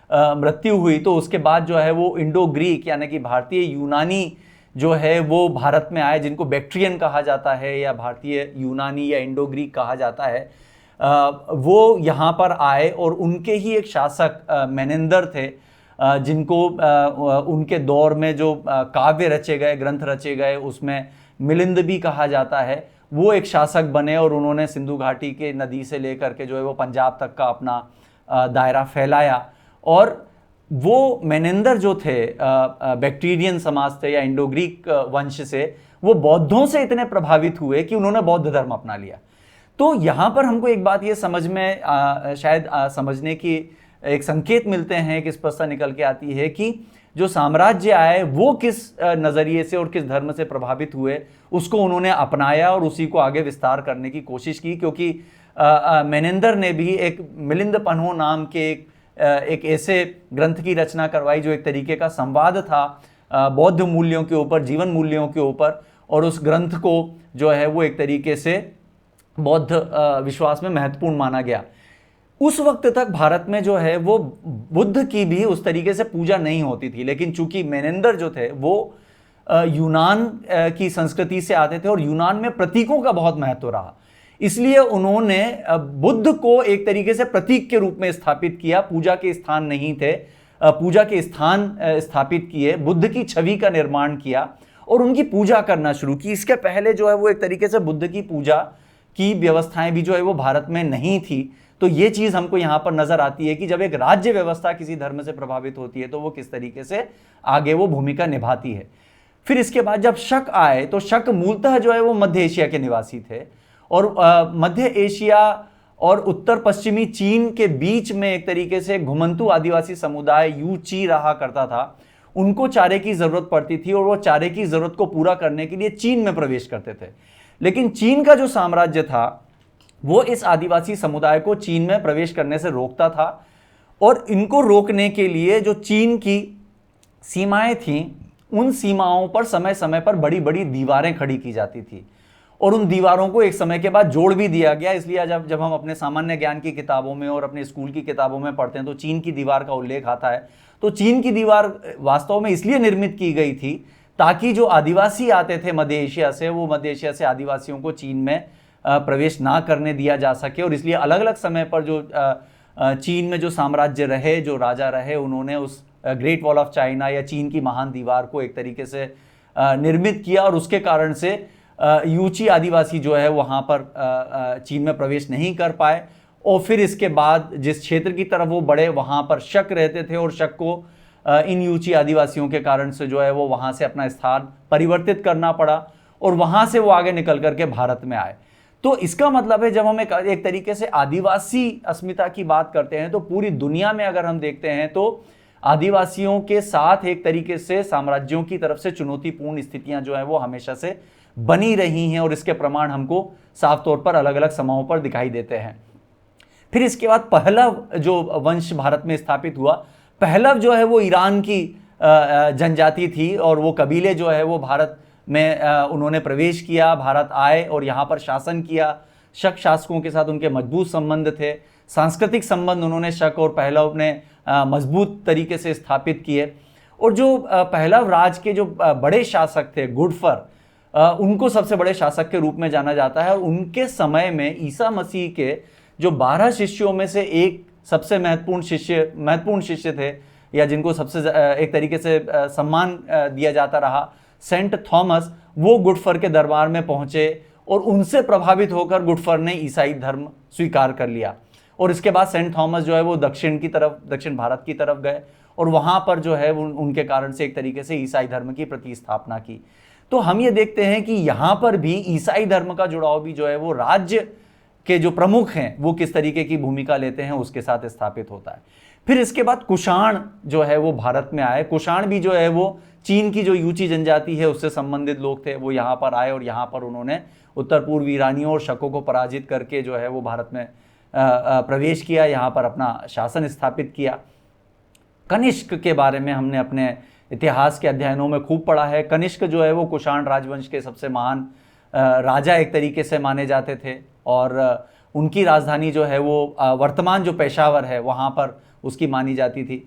मृत्यु हुई, तो उसके बाद जो है वो इंडो ग्रीक यानी कि भारतीय यूनानी जो है वो भारत में आए, जिनको बैक्ट्रियन कहा जाता है या भारतीय यूनानी या इंडो ग्रीक कहा जाता है, वो यहाँ पर आए और उनके ही एक शासक मेनेंदर थे, जिनको उनके दौर में जो काव्य रचे गए, ग्रंथ रचे गए, उसमें मिलिंद भी कहा जाता है, वो एक शासक बने और उन्होंने सिंधु घाटी के नदी से लेकर के जो है वो पंजाब तक का अपना दायरा फैलाया। और वो मेनेंदर जो थे बैक्टीरियन समाज थे या इंडो ग्रीक वंश से, वो बौद्धों से इतने प्रभावित हुए कि उन्होंने बौद्ध धर्म अपना लिया। तो यहाँ पर हमको एक बात ये समझ में शायद समझने की एक संकेत मिलते हैं, एक स्पष्टता निकल के आती है कि जो साम्राज्य आए वो किस नज़रिए से और किस धर्म से प्रभावित हुए, उसको उन्होंने अपनाया और उसी को आगे विस्तार करने की कोशिश की। क्योंकि मेनेंदर ने भी एक मिलिंद पन्हो नाम के एक ऐसे ग्रंथ की रचना करवाई जो एक तरीके का संवाद था बौद्ध मूल्यों के ऊपर, जीवन मूल्यों के ऊपर, और उस ग्रंथ को जो है वो एक तरीके से बौद्ध विश्वास में महत्वपूर्ण माना गया। उस वक्त तक भारत में जो है वो बुद्ध की भी उस तरीके से पूजा नहीं होती थी, लेकिन चूंकि मेनेंदर जो थे वो यूनान की संस्कृति से आते थे और यूनान में प्रतीकों का बहुत महत्व रहा, इसलिए उन्होंने बुद्ध को एक तरीके से प्रतीक के रूप में स्थापित किया। पूजा के स्थान नहीं थे, पूजा के स्थान स्थापित किए, बुद्ध की छवि का निर्माण किया और उनकी पूजा करना शुरू की। इसके पहले जो है वो एक तरीके से बुद्ध की पूजा की व्यवस्थाएं भी जो है वो भारत में नहीं थी। तो ये चीज़ हमको यहाँ पर नजर आती है कि जब एक राज्य व्यवस्था किसी धर्म से प्रभावित होती है तो वो किस तरीके से आगे वो भूमिका निभाती है। फिर इसके बाद जब शक आए तो शक मूलतः जो है वो मध्य एशिया के निवासी थे और मध्य एशिया और उत्तर पश्चिमी चीन के बीच में एक तरीके से घुमंतू आदिवासी समुदाय यूची रहा करता था। उनको चारे की जरूरत पड़ती थी और वो चारे की जरूरत को पूरा करने के लिए चीन में प्रवेश करते थे, लेकिन चीन का जो साम्राज्य था वो इस आदिवासी समुदाय को चीन में प्रवेश करने से रोकता था और इनको रोकने के लिए जो चीन की सीमाएं थीं, उन सीमाओं पर समय समय पर बड़ी बड़ी दीवारें खड़ी की जाती थी और उन दीवारों को एक समय के बाद जोड़ भी दिया गया। इसलिए जब जब हम अपने सामान्य ज्ञान की किताबों में और अपने स्कूल की किताबों में पढ़ते हैं तो चीन की दीवार का उल्लेख आता है। तो चीन की दीवार वास्तव में इसलिए निर्मित की गई थी ताकि जो आदिवासी आते थे मध्य एशिया से, वो मध्य एशिया से आदिवासियों को चीन में प्रवेश ना करने दिया जा सके। और इसलिए अलग अलग समय पर जो चीन में जो साम्राज्य रहे, जो राजा रहे, उन्होंने उस ग्रेट वॉल ऑफ चाइना या चीन की महान दीवार को एक तरीके से निर्मित किया। और उसके कारण से यूची आदिवासी जो है वहाँ पर चीन में प्रवेश नहीं कर पाए। और फिर इसके बाद जिस क्षेत्र की तरफ वो बढ़े वहाँ पर शक रहते थे, और शक को इन यूची आदिवासियों के कारण से जो है वो वहाँ से अपना स्थान परिवर्तित करना पड़ा, और वहाँ से वो आगे निकल करके भारत में आए। तो इसका मतलब है जब हम एक तरीके से आदिवासी अस्मिता की बात करते हैं तो पूरी दुनिया में अगर हम देखते हैं तो आदिवासियों के साथ एक तरीके से साम्राज्यों की तरफ से चुनौतीपूर्ण स्थितियां जो है वो हमेशा से बनी रही हैं, और इसके प्रमाण हमको साफ तौर पर अलग अलग समयों पर दिखाई देते हैं। फिर इसके बाद पहलव जो वंश भारत में स्थापित हुआ, पहलव जो है वो ईरान की जनजाति थी, और वो कबीले जो है वो भारत में उन्होंने प्रवेश किया, भारत आए और यहाँ पर शासन किया। शक शासकों के साथ उनके मजबूत संबंध थे, सांस्कृतिक संबंध उन्होंने शक और पहलव ने मजबूत तरीके से स्थापित किए। और जो पहलव राज के जो बड़े शासक थे गुडफर, उनको सबसे बड़े शासक के रूप में जाना जाता है। और उनके समय में ईसा मसीह के जो 12 शिष्यों में से एक सबसे महत्वपूर्ण शिष्य थे, या जिनको सबसे एक तरीके से सम्मान दिया जाता रहा, सेंट थॉमस, वो गुडफर के दरबार में पहुंचे और उनसे प्रभावित होकर गुडफर ने ईसाई धर्म स्वीकार कर लिया। और इसके बाद सेंट थॉमस जो है वो दक्षिण भारत की तरफ गए, और वहां पर जो है उनके कारण से एक तरीके से ईसाई धर्म की प्रतिस्थापना की। तो हम ये देखते हैं कि यहाँ पर भी ईसाई धर्म का जुड़ाव भी जो है वो राज्य के जो प्रमुख हैं वो किस तरीके की भूमिका लेते हैं उसके साथ स्थापित होता है। फिर इसके बाद कुषाण जो है वो भारत में आए। कुषाण भी जो है वो चीन की जो यूची जनजाति है उससे संबंधित लोग थे, वो यहाँ पर आए और यहाँ पर उन्होंने उत्तर पूर्वी ईरानियों और शकों को पराजित करके जो है वो भारत में प्रवेश किया, यहाँ पर अपना शासन स्थापित किया। कनिष्क के बारे में हमने अपने इतिहास के अध्ययनों में खूब पढ़ा है। कनिष्क जो है वो कुषाण राजवंश के सबसे महान राजा एक तरीके से माने जाते थे, और उनकी राजधानी जो है वो वर्तमान जो पेशावर है वहाँ पर उसकी मानी जाती थी।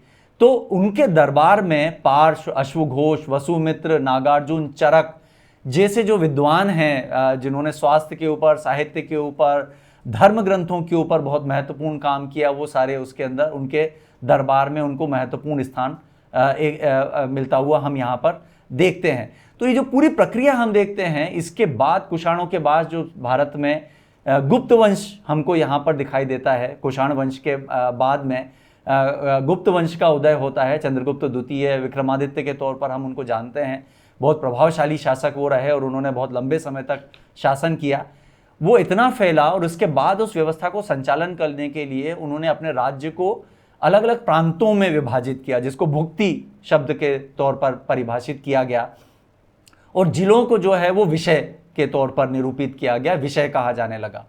तो उनके दरबार में पार्श्व, अश्वघोष, वसुमित्र, नागार्जुन, चरक जैसे जो विद्वान हैं जिन्होंने स्वास्थ्य के ऊपर, साहित्य के ऊपर, धर्म ग्रंथों के ऊपर बहुत महत्वपूर्ण काम किया, वो सारे उसके अंदर उनके दरबार में उनको महत्वपूर्ण स्थान मिलता हुआ हम यहाँ पर देखते हैं। तो ये जो पूरी प्रक्रिया हम देखते हैं, इसके बाद कुषाणों के बाद जो भारत में गुप्त वंश हमको यहाँ पर दिखाई देता है। कुषाण वंश के बाद में गुप्त वंश का उदय होता है। चंद्रगुप्त द्वितीय, विक्रमादित्य के तौर पर हम उनको जानते हैं। बहुत प्रभावशाली शासक वो रहे और उन्होंने बहुत लंबे समय तक शासन किया। वो इतना फैला और उसके बाद उस व्यवस्था को संचालन करने के लिए उन्होंने अपने राज्य को अलग अलग प्रांतों में विभाजित किया, जिसको भुक्ति शब्द के तौर पर परिभाषित किया गया, और जिलों को जो है वो विषय के तौर पर निरूपित किया गया, विषय कहा जाने लगा।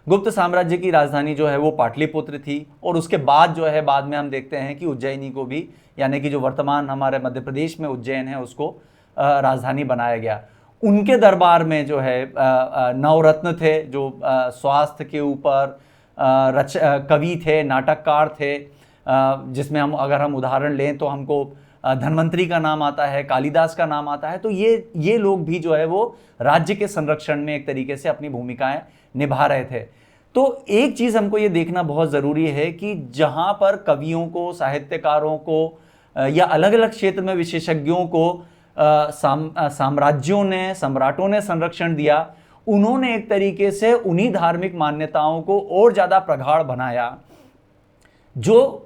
गुप्त साम्राज्य की राजधानी जो है वो पाटलिपुत्र थी, और उसके बाद जो है बाद में हम देखते हैं कि उज्जैनी को भी, यानी कि जो वर्तमान हमारे मध्य प्रदेश में उज्जैन है, उसको राजधानी बनाया गया। उनके दरबार में जो है नवरत्न थे, जो स्वास्थ्य के ऊपर कवि थे, नाटककार थे, जिसमें अगर हम उदाहरण लें तो हमको धन्वंतरी का नाम आता है, कालिदास का नाम आता है। तो ये लोग भी जो है वो राज्य के संरक्षण में एक तरीके से अपनी भूमिकाएं निभा रहे थे। तो एक चीज़ हमको ये देखना बहुत ज़रूरी है कि जहाँ पर कवियों को, साहित्यकारों को या अलग अलग क्षेत्र में विशेषज्ञों को साम्राज्यों ने, सम्राटों ने संरक्षण दिया, उन्होंने एक तरीके से उन्हीं धार्मिक मान्यताओं को और ज़्यादा प्रगाढ़ बनाया जो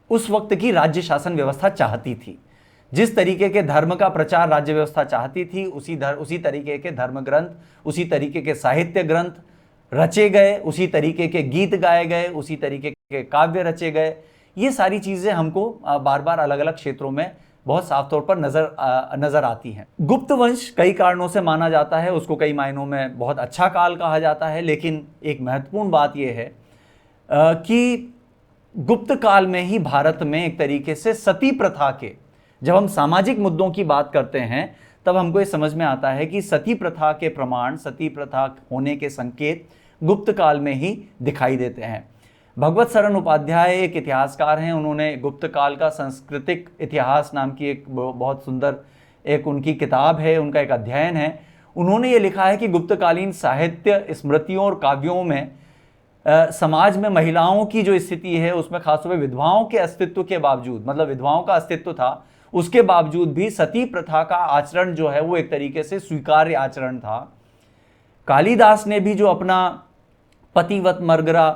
उस वक्त की राज्य शासन व्यवस्था चाहती थी। जिस तरीके के धर्म का प्रचार राज्य व्यवस्था चाहती थी, उसी तरीके के धर्म ग्रंथ, उसी तरीके के साहित्य ग्रंथ रचे गए, उसी तरीके के गीत गाए गए, उसी तरीके के काव्य रचे गए। ये सारी चीज़ें हमको बार बार अलग अलग क्षेत्रों में बहुत साफ तौर पर नज़र आती हैं। गुप्त वंश कई कारणों से माना जाता है, उसको कई मायनों में बहुत अच्छा काल कहा जाता है, लेकिन एक महत्वपूर्ण बात यह है कि गुप्त काल में ही भारत में एक तरीके से सती प्रथा के, जब हम सामाजिक मुद्दों की बात करते हैं तब हमको ये समझ में आता है कि सती प्रथा के प्रमाण, सती प्रथा होने के संकेत गुप्त काल में ही दिखाई देते हैं। भगवत शरण उपाध्याय एक इतिहासकार हैं, उन्होंने गुप्त काल का सांस्कृतिक इतिहास नाम की एक बहुत सुंदर एक उनकी किताब है, उनका एक अध्ययन है। उन्होंने ये लिखा है कि गुप्तकालीन साहित्य, स्मृतियों और काव्यों में समाज में महिलाओं की जो स्थिति है उसमें खासतौर पर विधवाओं के अस्तित्व के बावजूद, मतलब विधवाओं का अस्तित्व था, उसके बावजूद भी सती प्रथा का आचरण जो है वो एक तरीके से स्वीकार्य आचरण था। कालिदास ने भी जो अपना पतिवत मर्गरा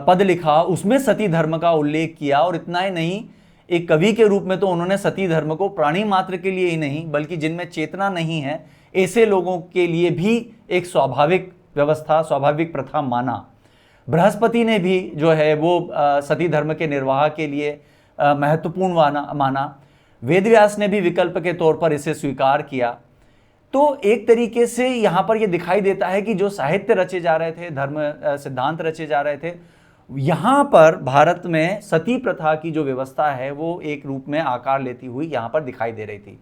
पद लिखा उसमें सती धर्म का उल्लेख किया, और इतना ही नहीं, एक कवि के रूप में तो उन्होंने सती धर्म को प्राणी मात्र के लिए ही नहीं बल्कि जिनमें चेतना नहीं है ऐसे लोगों के लिए भी एक स्वाभाविक व्यवस्था, स्वाभाविक प्रथा माना। बृहस्पति ने भी जो है वो सती धर्म के निर्वाह के लिए महत्वपूर्ण माना। वेदव्यास ने भी विकल्प के तौर पर इसे स्वीकार किया। तो एक तरीके से यहाँ पर यह दिखाई देता है कि जो साहित्य रचे जा रहे थे, धर्म सिद्धांत रचे जा रहे थे, यहाँ पर भारत में सती प्रथा की जो व्यवस्था है वो एक रूप में आकार लेती हुई यहाँ पर दिखाई दे रही थी।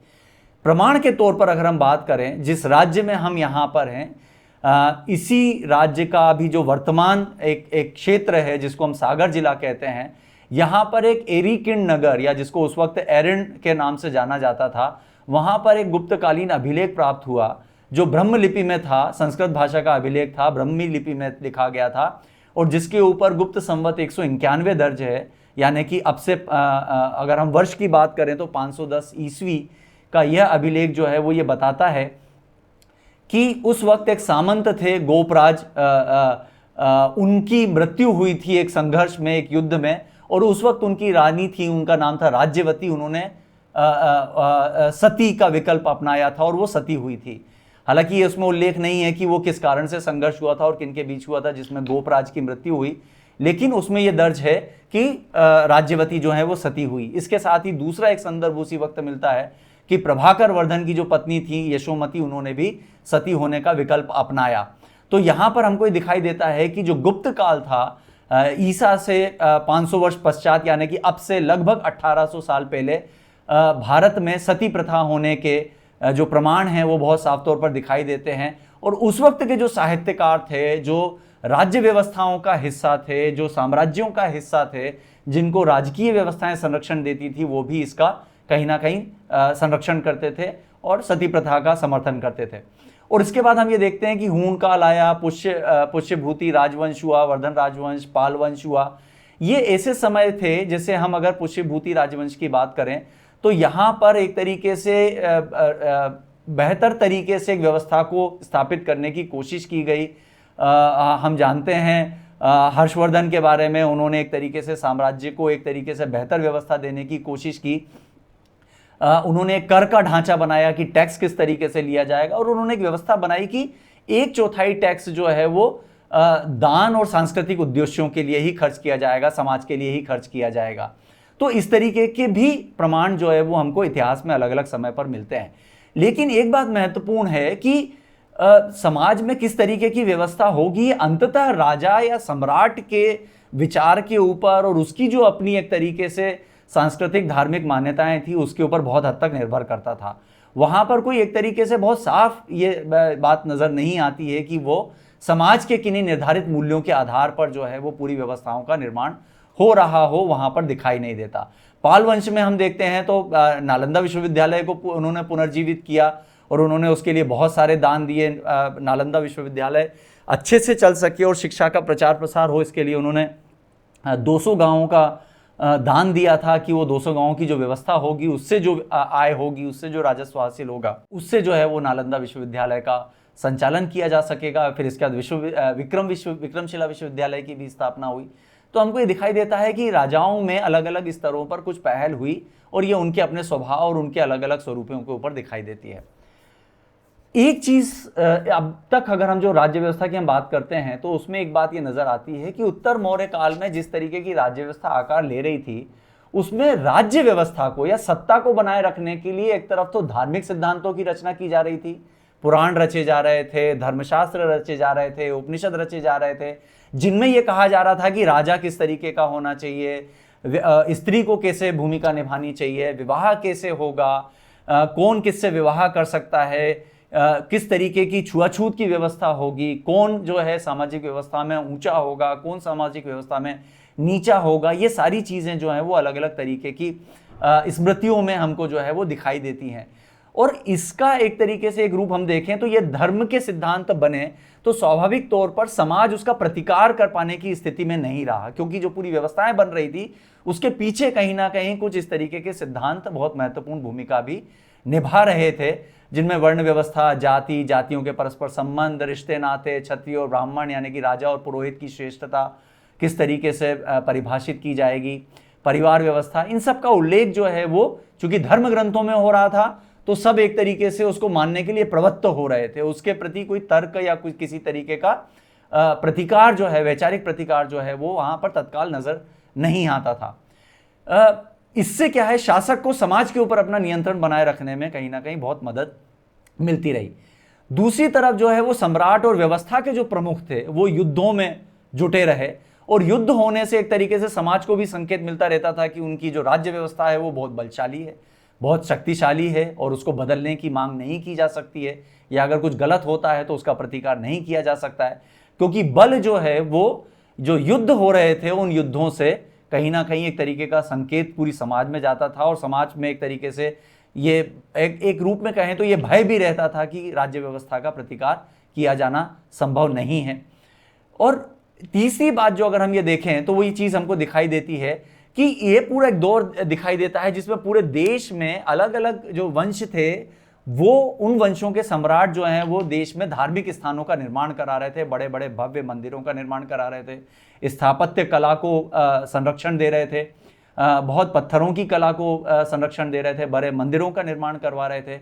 प्रमाण के तौर पर अगर हम बात करें, जिस राज्य में हम यहाँ पर हैं, इसी राज्य का भी जो वर्तमान एक क्षेत्र है जिसको हम सागर जिला कहते हैं, यहाँ पर एक एरिकिन नगर, या जिसको उस वक्त एरिन के नाम से जाना जाता था, वहाँ पर एक गुप्तकालीन अभिलेख प्राप्त हुआ जो ब्रह्म लिपि में था, संस्कृत भाषा का अभिलेख था, ब्रह्मी लिपि में लिखा गया था, और जिसके ऊपर गुप्त संवत 191 दर्ज है। यानी कि अब से अगर हम वर्ष की बात करें तो 510 ईस्वी का यह अभिलेख जो है वो ये बताता है कि उस वक्त एक सामंत थे गोपराज, उनकी मृत्यु हुई थी एक संघर्ष में, एक युद्ध में, और उस वक्त उनकी रानी थी, उनका नाम था राज्यवती। उन्होंने सती का विकल्प अपनाया था और वो सती हुई थी। हालांकि इसमें उल्लेख नहीं है कि वो किस कारण से संघर्ष हुआ था और किनके बीच हुआ था जिसमें गोपराज की मृत्यु हुई, लेकिन उसमें यह दर्ज है कि राज्यवती जो है वो सती हुई। इसके साथ ही दूसरा एक संदर्भ उसी वक्त मिलता है कि प्रभाकर वर्धन की जो पत्नी थी यशोमती, उन्होंने भी सती होने का विकल्प अपनाया। तो यहाँ पर हमको ये दिखाई देता है कि जो गुप्त काल था, ईसा से 500 वर्ष पश्चात, यानी कि अब से लगभग 1800 साल पहले, भारत में सती प्रथा होने के जो प्रमाण हैं वो बहुत साफ तौर पर दिखाई देते हैं। और उस वक्त के जो साहित्यकार थे, जो राज्य व्यवस्थाओं का हिस्सा थे, जो साम्राज्यों का हिस्सा थे, जिनको राजकीय व्यवस्थाएं संरक्षण देती थी, वो भी इसका कहीं ना कहीं संरक्षण करते थे और सती प्रथा का समर्थन करते थे। और इसके बाद हम ये देखते हैं कि हूण काल आया, पुष्यभूति राजवंश हुआ, वर्धन राजवंश, पाल वंश हुआ। ये ऐसे समय थे, जैसे हम अगर पुष्यभूति राजवंश की बात करें तो यहाँ पर एक तरीके से बेहतर तरीके से एक व्यवस्था को स्थापित करने की कोशिश की गई। हम जानते हैं हर्षवर्धन के बारे में, उन्होंने एक तरीके से साम्राज्य को एक तरीके से बेहतर व्यवस्था देने की कोशिश की। उन्होंने एक कर का ढांचा बनाया कि टैक्स किस तरीके से लिया जाएगा, और उन्होंने एक व्यवस्था बनाई कि 1/4 टैक्स जो है वो दान और सांस्कृतिक उद्देश्यों के लिए ही खर्च किया जाएगा, समाज के लिए ही खर्च किया जाएगा। तो इस तरीके के भी प्रमाण जो है वो हमको इतिहास में अलग अलग समय पर मिलते हैं। लेकिन एक बात महत्वपूर्ण है कि समाज में किस तरीके की व्यवस्था होगी, अंततः राजा या सम्राट के विचार के ऊपर और उसकी जो अपनी एक तरीके से सांस्कृतिक धार्मिक मान्यताएं थी उसके ऊपर बहुत हद तक निर्भर करता था। वहां पर कोई एक तरीके से बहुत साफ ये बात नजर नहीं आती है कि वो समाज के किन्हीं निर्धारित मूल्यों के आधार पर जो है वो पूरी व्यवस्थाओं का निर्माण हो रहा हो, वहां पर दिखाई नहीं देता। पाल वंश में हम देखते हैं तो नालंदा विश्वविद्यालय को उन्होंने पुनर्जीवित किया और उन्होंने उसके लिए बहुत सारे दान दिए। नालंदा विश्वविद्यालय अच्छे से चल सके और शिक्षा का प्रचार प्रसार हो, इसके लिए उन्होंने 200 गांवों का दान दिया था कि वो 200 गांवों की जो व्यवस्था होगी, उससे जो आय होगी, उससे जो राजस्व हासिल होगा, उससे जो है वो नालंदा विश्वविद्यालय का संचालन किया जा सकेगा। फिर इसके बाद विक्रमशिला विश्वविद्यालय की भी स्थापना हुई। तो हमको ये दिखाई देता है कि राजाओं में अलग अलग स्तरों पर कुछ पहल हुई और ये उनके अपने स्वभाव और उनके अलग अलग स्वरूपों के ऊपर दिखाई देती है। एक चीज अब तक अगर हम जो राज्य व्यवस्था की हम बात करते हैं तो उसमें एक बात ये नजर आती है कि उत्तर मौर्य काल में जिस तरीके की राज्य व्यवस्था आकार ले रही थी, उसमें राज्य व्यवस्था को या सत्ता को बनाए रखने के लिए एक तरफ तो धार्मिक सिद्धांतों की रचना की जा रही थी, पुराण रचे जा रहे थे, धर्मशास्त्र रचे जा रहे थे, उपनिषद रचे जा रहे थे, जिनमें यह कहा जा रहा था कि राजा किस तरीके का होना चाहिए, स्त्री को कैसे भूमिका निभानी चाहिए, विवाह कैसे होगा, कौन किससे विवाह कर सकता है, किस तरीके की छुआछूत की व्यवस्था होगी, कौन जो है सामाजिक व्यवस्था में ऊंचा होगा, कौन सामाजिक व्यवस्था में नीचा होगा, ये सारी चीज़ें जो हैं वो अलग अलग तरीके की स्मृतियों में हमको जो है वो दिखाई देती हैं। और इसका एक तरीके से एक रूप हम देखें तो ये धर्म के सिद्धांत बने तो स्वाभाविक तौर पर समाज उसका प्रतिकार कर पाने की स्थिति में नहीं रहा, क्योंकि जो पूरी व्यवस्थाएं बन रही थी उसके पीछे कहीं ना कहीं कुछ इस तरीके के सिद्धांत बहुत महत्वपूर्ण भूमिका भी निभा रहे थे, जिनमें वर्ण व्यवस्था, जाति, जातियों के परस्पर संबंध, रिश्ते नाते, क्षत्रिय और ब्राह्मण यानी कि राजा और पुरोहित की श्रेष्ठता किस तरीके से परिभाषित की जाएगी, परिवार व्यवस्था, इन सब का उल्लेख जो है वो चूंकि धर्म ग्रंथों में हो रहा था तो सब एक तरीके से उसको मानने के लिए प्रवृत्त हो रहे थे, उसके प्रति कोई तर्क या कोई किसी तरीके का प्रतिकार जो है, वैचारिक प्रतिकार जो है वो वहां पर तत्काल नजर नहीं आता था। इससे क्या है, शासक को समाज के ऊपर अपना नियंत्रण बनाए रखने में कहीं ना कहीं बहुत मदद मिलती रही। दूसरी तरफ जो है वो सम्राट और व्यवस्था के जो प्रमुख थे वो युद्धों में जुटे रहे, और युद्ध होने से एक तरीके से समाज को भी संकेत मिलता रहता था कि उनकी जो राज्य व्यवस्था है वो बहुत बलशाली है, बहुत शक्तिशाली है, और उसको बदलने की मांग नहीं की जा सकती है, या अगर कुछ गलत होता है तो उसका प्रतिकार नहीं किया जा सकता है, क्योंकि बल जो है वो जो युद्ध हो रहे थे उन युद्धों से कहीं ना कहीं एक तरीके का संकेत पूरी समाज में जाता था, और समाज में एक तरीके से ये एक रूप में कहें तो ये भय भी रहता था कि राज्य व्यवस्था का प्रतिकार किया जाना संभव नहीं है। और तीसरी बात जो अगर हम ये देखें तो वही चीज हमको दिखाई देती है कि ये पूरा एक दौर दिखाई देता है जिसमें पूरे देश में अलग अलग जो वंश थे वो उन वंशों के सम्राट जो हैं वो देश में धार्मिक स्थानों का निर्माण करा रहे थे, बड़े बड़े भव्य मंदिरों का निर्माण करा रहे थे, स्थापत्य कला को संरक्षण दे रहे थे, बहुत पत्थरों की कला को संरक्षण दे रहे थे, बड़े मंदिरों का निर्माण करवा रहे थे।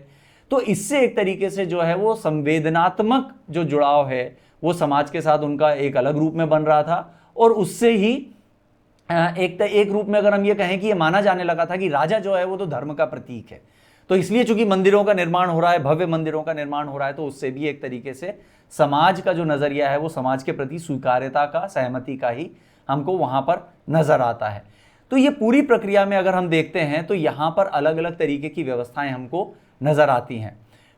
तो इससे एक तरीके से जो है वो संवेदनात्मक जो जुड़ाव है वो समाज के साथ उनका एक अलग रूप में बन रहा था, और उससे ही एक रूप में अगर हम ये कहें कि ये माना जाने लगा था कि राजा जो है वो तो धर्म का प्रतीक है, तो इसलिए चूंकि मंदिरों का निर्माण हो रहा है, भव्य मंदिरों का निर्माण हो रहा है, तो उससे भी एक तरीके से समाज का जो नजरिया है वो समाज के प्रति स्वीकार्यता का, सहमति का ही हमको वहां पर नजर आता है। तो ये पूरी प्रक्रिया में अगर हम देखते हैं तो यहाँ पर अलग अलग तरीके की व्यवस्थाएं हमको नजर आती हैं।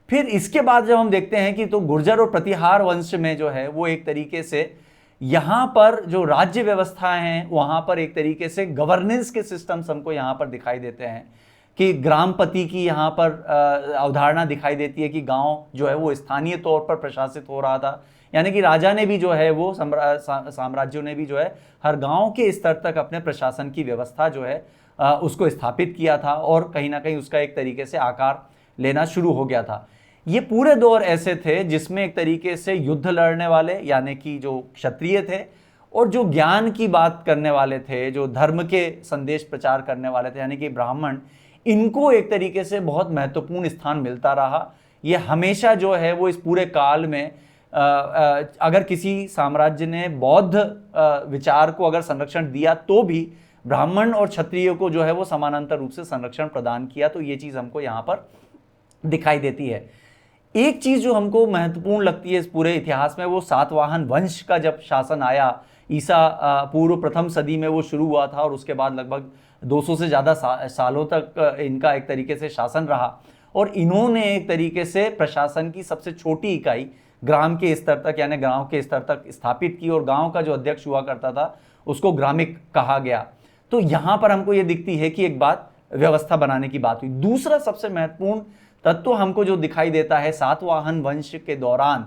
फिर इसके बाद जब हम देखते हैं कि तो गुर्जर और प्रतिहार वंश में जो है वो एक तरीके से यहाँ पर जो राज्य व्यवस्थाएं हैं वहाँ पर एक तरीके से गवर्नेंस के सिस्टम्स हमको यहाँ पर दिखाई देते हैं कि ग्रामपति की यहाँ पर अवधारणा दिखाई देती है कि गांव जो है वो स्थानीय तौर पर प्रशासित हो रहा था, यानी कि राजा ने भी जो है वो साम्राज्यों ने भी जो है हर गांव के स्तर तक अपने प्रशासन की व्यवस्था जो है उसको स्थापित किया था, और कहीं ना कहीं उसका एक तरीके से आकार लेना शुरू हो गया था। ये पूरे दौर ऐसे थे जिसमें एक तरीके से युद्ध लड़ने वाले यानी कि जो क्षत्रिय थे, और जो ज्ञान की बात करने वाले थे, जो धर्म के संदेश प्रचार करने वाले थे यानी कि ब्राह्मण, इनको एक तरीके से बहुत महत्वपूर्ण स्थान मिलता रहा। ये हमेशा जो है वो इस पूरे काल में अगर किसी साम्राज्य ने बौद्ध विचार को अगर संरक्षण दिया तो भी ब्राह्मण और क्षत्रिय को जो है वो समानांतर रूप से संरक्षण प्रदान किया। तो ये चीज हमको यहाँ पर दिखाई देती है। एक चीज जो हमको महत्वपूर्ण लगती है इस पूरे इतिहास में, वो सातवाहन वंश का जब शासन आया, ईसा पूर्व प्रथम सदी में वो शुरू हुआ था, और उसके बाद लगभग 200 से ज़्यादा सालों तक इनका एक तरीके से शासन रहा, और इन्होंने एक तरीके से प्रशासन की सबसे छोटी इकाई ग्राम के स्तर तक यानी गांव के स्तर तक स्थापित की, और गांव का जो अध्यक्ष हुआ करता था उसको ग्रामिक कहा गया। तो यहाँ पर हमको ये दिखती है कि एक बात व्यवस्था बनाने की बात हुई। दूसरा सबसे महत्वपूर्ण तत्व हमको जो दिखाई देता है सातवाहन वंश के दौरान,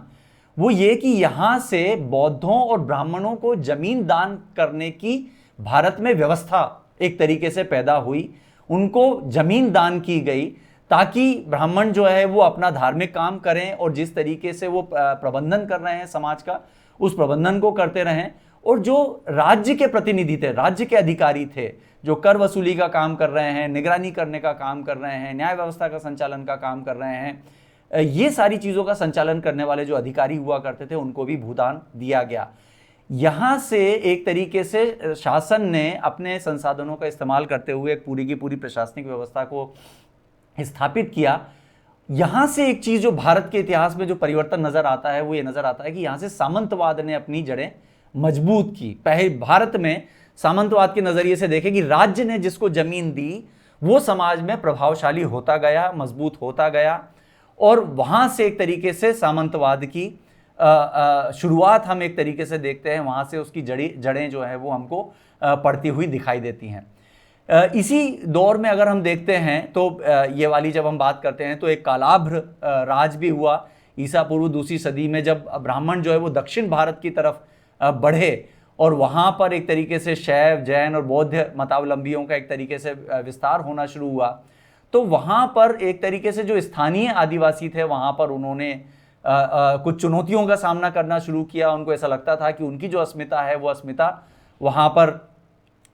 वो ये कि यहाँ से बौद्धों और ब्राह्मणों को जमीन दान करने की भारत में व्यवस्था एक तरीके से पैदा हुई। उनको जमीन दान की गई ताकि ब्राह्मण जो है वो अपना धार्मिक काम करें, और जिस तरीके से वो प्रबंधन कर रहे हैं समाज का उस प्रबंधन को करते रहें, और जो राज्य के प्रतिनिधि थे, राज्य के अधिकारी थे, जो कर वसूली का काम कर रहे हैं, निगरानी करने का काम कर रहे हैं, न्याय व्यवस्था का संचालन का काम कर रहे हैं, ये सारी चीज़ों का संचालन करने वाले जो अधिकारी हुआ करते थे उनको भी भूदान दिया गया। यहाँ से एक तरीके से शासन ने अपने संसाधनों का इस्तेमाल करते हुए एक पूरी की पूरी प्रशासनिक व्यवस्था को स्थापित किया। यहाँ से एक चीज़ जो भारत के इतिहास में जो परिवर्तन नजर आता है वो ये नजर आता है कि यहाँ से सामंतवाद ने अपनी जड़ें मजबूत की। पहले भारत में सामंतवाद के नजरिए से देखें कि राज्य ने जिसको जमीन दी वो समाज में प्रभावशाली होता गया, मजबूत होता गया, और वहाँ से एक तरीके से सामंतवाद की शुरुआत हम एक तरीके से देखते हैं, वहाँ से उसकी जड़ें जो है वो हमको पड़ती हुई दिखाई देती हैं। इसी दौर में अगर हम देखते हैं तो ये वाली जब हम बात करते हैं तो एक कालाभ्र राज भी हुआ ईसा पूर्व 2वीं सदी में, जब ब्राह्मण जो है वो दक्षिण भारत की तरफ बढ़े और वहाँ पर एक तरीके से शैव, जैन और बौद्ध मतावलंबियों का एक तरीके से विस्तार होना शुरू हुआ। तो वहाँ पर एक तरीके से जो स्थानीय आदिवासी थे वहाँ पर उन्होंने कुछ चुनौतियों का सामना करना शुरू किया। उनको ऐसा लगता था कि उनकी जो अस्मिता है वो अस्मिता वहाँ पर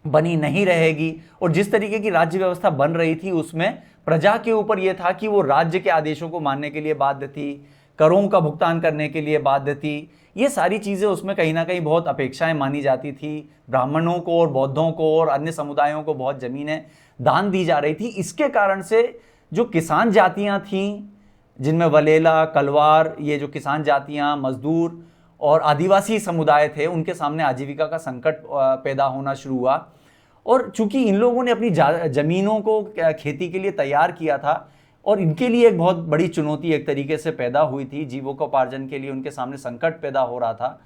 बनी नहीं रहेगी, और जिस तरीके की राज्य व्यवस्था बन रही थी उसमें प्रजा के ऊपर यह था कि वो राज्य के आदेशों को मानने के लिए बाध्य थी, करों का भुगतान करने के लिए बाध्य थी। ये सारी चीज़ें उसमें कहीं ना कहीं बहुत अपेक्षाएं मानी जाती थी। ब्राह्मणों को और बौद्धों को और अन्य समुदायों को बहुत ज़मीनें दान दी जा रही थी। इसके कारण से जो किसान जातियां थीं, जिनमें वलेला, कलवार, ये जो किसान जातियां, मजदूर और आदिवासी समुदाय थे, उनके सामने आजीविका का संकट पैदा होना शुरू हुआ। और चूंकि इन लोगों ने अपनी ज़मीनों को खेती के लिए तैयार किया था, और इनके लिए एक बहुत बड़ी चुनौती एक तरीके से पैदा हुई थी, जीविकोपार्जन के लिए उनके सामने संकट पैदा हो रहा था,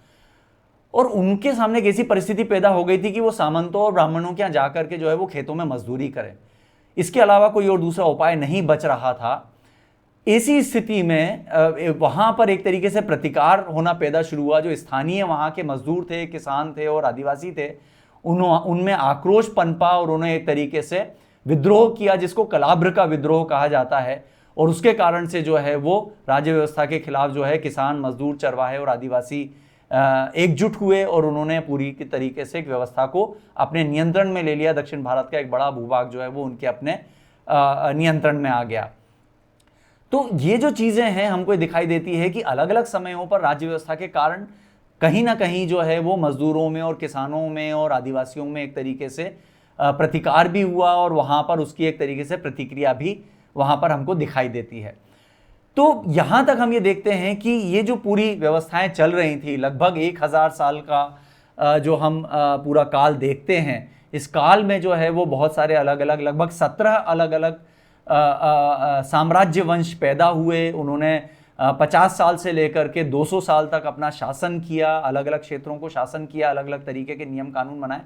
और उनके सामने एक ऐसी परिस्थिति पैदा हो गई थी कि वो सामंतों और ब्राह्मणों के यहाँ जाकर के जो है वो खेतों में मजदूरी करें। इसके अलावा कोई और दूसरा उपाय नहीं बच रहा था। ऐसी स्थिति में वहाँ पर एक तरीके से प्रतिकार होना पैदा शुरू हुआ। जो स्थानीय वहाँ के मजदूर थे, किसान थे और आदिवासी थे, उनमें आक्रोश पनपा और उन्होंने एक तरीके से विद्रोह किया, जिसको कलाभ्र का विद्रोह कहा जाता है। और उसके कारण से जो है वो राज्य व्यवस्था के खिलाफ जो है किसान, मजदूर, चरवाहे और आदिवासी एकजुट हुए, और उन्होंने पूरी की तरीके से एक व्यवस्था को अपने नियंत्रण में ले लिया। दक्षिण भारत का एक बड़ा भूभाग जो है वो उनके अपने नियंत्रण में आ गया। तो ये जो चीज़ें हैं हमको दिखाई देती है कि अलग अलग समयों पर राज्य व्यवस्था के कारण कहीं ना कहीं जो है वो मजदूरों में और किसानों में और आदिवासियों में एक तरीके से प्रतिकार भी हुआ, और वहाँ पर उसकी एक तरीके से प्रतिक्रिया भी वहाँ पर हमको दिखाई देती है। तो यहाँ तक हम ये देखते हैं कि ये जो पूरी व्यवस्थाएं चल रही थी, लगभग 1000 साल का जो हम पूरा काल देखते हैं, इस काल में जो है वो बहुत सारे अलग अलग, लगभग 17 अलग अलग साम्राज्य वंश पैदा हुए। उन्होंने 50 साल से लेकर के 200 साल तक अपना शासन किया, अलग अलग क्षेत्रों को शासन किया, अलग अलग तरीके के नियम कानून बनाए।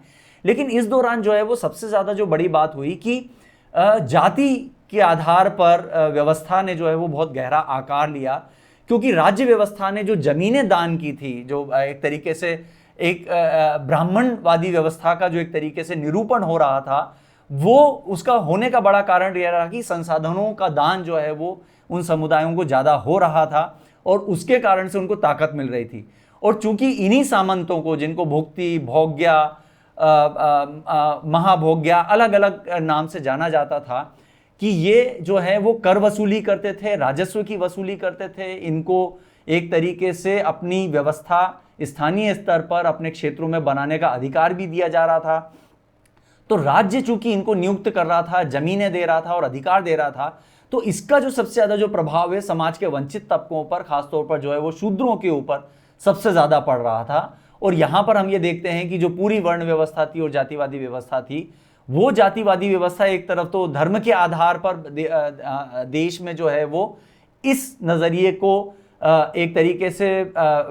लेकिन इस दौरान जो है वो सबसे ज़्यादा जो बड़ी बात हुई कि जाति के आधार पर व्यवस्था ने जो है वो बहुत गहरा आकार लिया, क्योंकि राज्य व्यवस्था ने जो जमीनें दान की थी, जो एक तरीके से एक ब्राह्मणवादी व्यवस्था का जो एक तरीके से निरूपण हो रहा था, वो उसका होने का बड़ा कारण यह रहा कि संसाधनों का दान जो है वो उन समुदायों को ज़्यादा हो रहा था, और उसके कारण से उनको ताकत मिल रही थी। और चूंकि इन्हीं सामंतों को, जिनको भुक्ति, भोग्या, महाभोग्या, अलग अलग नाम से जाना जाता था, कि ये जो है वो कर वसूली करते थे, राजस्व की वसूली करते थे। इनको एक तरीके से अपनी व्यवस्था स्थानीय स्तर पर अपने क्षेत्रों में बनाने का अधिकार भी दिया जा रहा था। तो राज्य चूंकि इनको नियुक्त कर रहा था, जमीनें दे रहा था और अधिकार दे रहा था, तो इसका जो सबसे ज्यादा जो प्रभाव है समाज के वंचित तबकों पर, खासतौर पर जो है वो शूद्रों के ऊपर सबसे ज्यादा पड़ रहा था। और यहां पर हम ये देखते हैं कि जो पूरी वर्ण व्यवस्था थी और जातिवादी व्यवस्था थी, वो जातिवादी व्यवस्था एक तरफ तो धर्म के आधार पर देश में जो है वो इस नजरिए को एक तरीके से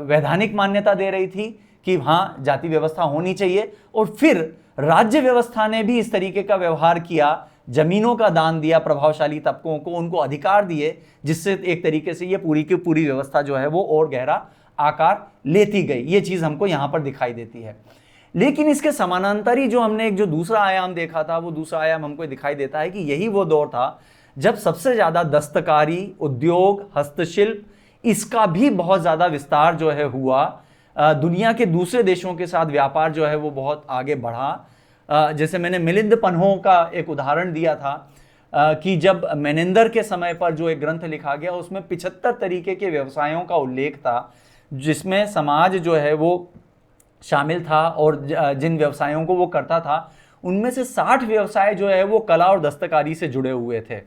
वैधानिक मान्यता दे रही थी कि हाँ, जाति व्यवस्था होनी चाहिए। और फिर राज्य व्यवस्था ने भी इस तरीके का व्यवहार किया, जमीनों का दान दिया प्रभावशाली तबकों को, उनको अधिकार दिए, जिससे एक तरीके से ये पूरी की पूरी व्यवस्था जो है वो और गहरा आकार लेती गई। ये चीज हमको यहां पर दिखाई देती है। लेकिन इसके समानांतर ही जो हमने एक जो दूसरा आयाम देखा था, वो दूसरा आयाम हमको दिखाई देता है कि यही वो दौर था जब सबसे ज्यादा दस्तकारी, उद्योग, हस्तशिल्प, इसका भी बहुत ज्यादा विस्तार जो है हुआ। दुनिया के दूसरे देशों के साथ व्यापार जो है वो बहुत आगे बढ़ा। जैसे मैंने मिलिंद पन्हों का एक उदाहरण दिया था कि जब मैनेंदर के समय पर जो एक ग्रंथ लिखा गया, उसमें 75 तरीके के व्यवसायों का उल्लेख था, जिसमें समाज जो है वो शामिल था, और जिन व्यवसायों को वो करता था उनमें से 60 व्यवसाय जो है वो कला और दस्तकारी से जुड़े हुए थे,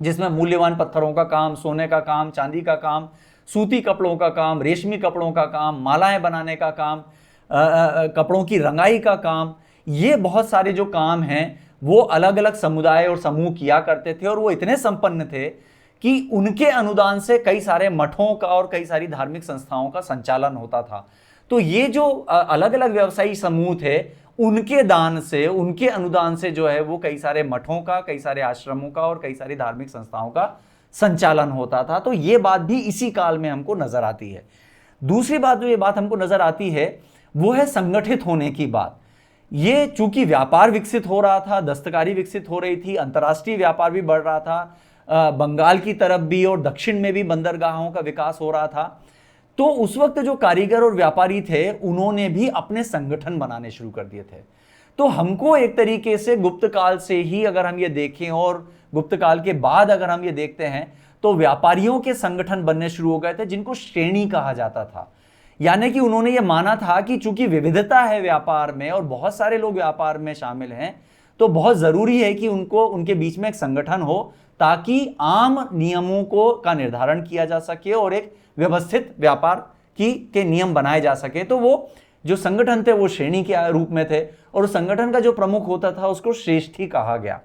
जिसमें मूल्यवान पत्थरों का काम, सोने का काम, चांदी का काम, सूती कपड़ों का काम, रेशमी कपड़ों का काम, मालाएं बनाने का काम, कपड़ों की रंगाई का काम, ये बहुत सारे जो काम हैं वो अलग अलग समुदाय और समूह किया करते थे और वो इतने संपन्न थे कि उनके अनुदान से कई सारे मठों का और कई सारी धार्मिक संस्थाओं का संचालन होता था। तो ये जो अलग अलग व्यवसायी समूह थे, उनके दान से, उनके अनुदान से जो है वो कई सारे मठों का, कई सारे आश्रमों का और कई सारी धार्मिक संस्थाओं का संचालन होता था। तो ये बात भी इसी काल में हमको नजर आती है। दूसरी बात जो ये बात हमको नजर आती है वो है संगठित होने की बात। ये चूंकि व्यापार विकसित हो रहा था, दस्तकारी विकसित हो रही थी, अंतर्राष्ट्रीय व्यापार भी बढ़ रहा था, बंगाल की तरफ भी और दक्षिण में भी बंदरगाहों का विकास हो रहा था, तो उस वक्त जो कारीगर और व्यापारी थे उन्होंने भी अपने संगठन बनाने शुरू कर दिए थे। तो हमको एक तरीके से गुप्त काल से ही अगर हम ये देखें और गुप्त काल के बाद अगर हम ये देखते हैं तो व्यापारियों के संगठन बनने शुरू हो गए थे जिनको श्रेणी कहा जाता था। यानी कि उन्होंने ये माना था कि चूंकि विविधता है व्यापार में और बहुत सारे लोग व्यापार में शामिल हैं, तो बहुत जरूरी है कि उनको उनके बीच में एक संगठन हो ताकि आम नियमों को का निर्धारण किया जा सके और एक व्यवस्थित व्यापार के नियम बनाए जा सके। तो वो जो संगठन थे वो श्रेणी के रूप में थे और उस संगठन का जो प्रमुख होता था उसको श्रेष्ठी कहा गया।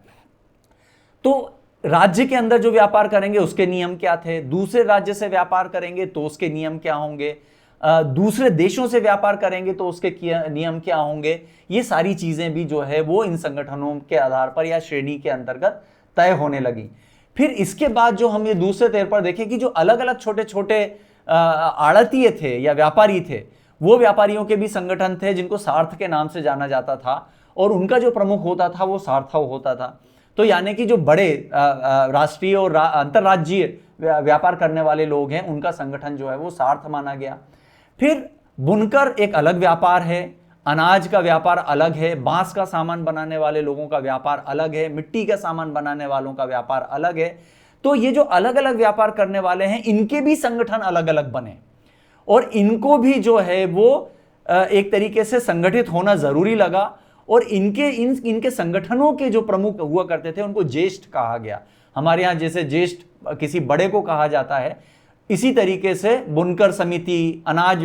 तो राज्य के अंदर जो व्यापार करेंगे उसके नियम क्या थे, दूसरे राज्य से व्यापार करेंगे तो उसके नियम क्या होंगे, दूसरे देशों से व्यापार करेंगे तो उसके नियम क्या होंगे, ये सारी चीजें भी जो है वो इन संगठनों के आधार पर या श्रेणी के अंतर्गत तय होने लगी। फिर इसके बाद जो हम ये दूसरे तौर पर देखें कि जो अलग अलग छोटे छोटे आड़तीय थे या व्यापारी थे, वो व्यापारियों के भी संगठन थे जिनको सार्थ के नाम से जाना जाता था और उनका जो प्रमुख होता था वो सार्थव होता था। तो यानी कि जो बड़े राष्ट्रीय और अंतर्राज्यीय व्यापार करने वाले लोग हैं उनका संगठन जो है वो सार्थ माना गया। फिर बुनकर एक अलग व्यापार है, अनाज का व्यापार अलग है, बांस का सामान बनाने वाले लोगों का व्यापार अलग है, मिट्टी का सामान बनाने वालों का व्यापार अलग है। तो ये जो अलग अलग व्यापार करने वाले हैं इनके भी संगठन अलग अलग बने और इनको भी जो है वो एक तरीके से संगठित होना जरूरी लगा और इनके संगठनों के जो प्रमुख हुआ करते थे उनको ज्येष्ठ कहा गया। हमारे यहाँ जैसे ज्येष्ठ किसी बड़े को कहा जाता है, इसी तरीके से बुनकर समिति, अनाज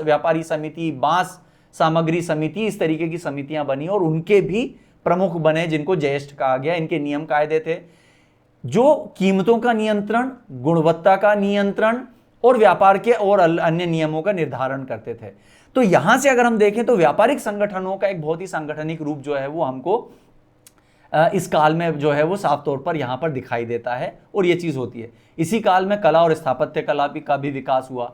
व्यापारी समिति, बांस सामग्री समिति, इस तरीके की समितियां बनी और उनके भी प्रमुख बने जिनको ज्येष्ठ कहा गया। इनके नियम कायदे थे जो कीमतों का नियंत्रण, गुणवत्ता का नियंत्रण और व्यापार के और अन्य नियमों का निर्धारण करते थे। तो यहां से अगर हम देखें तो व्यापारिक संगठनों का एक बहुत ही सांगठनिक रूप जो है वो हमको इस काल में जो है वो साफ तौर पर यहां पर दिखाई देता है और ये चीज होती है। इसी काल में कला और स्थापत्य कला का भी विकास हुआ।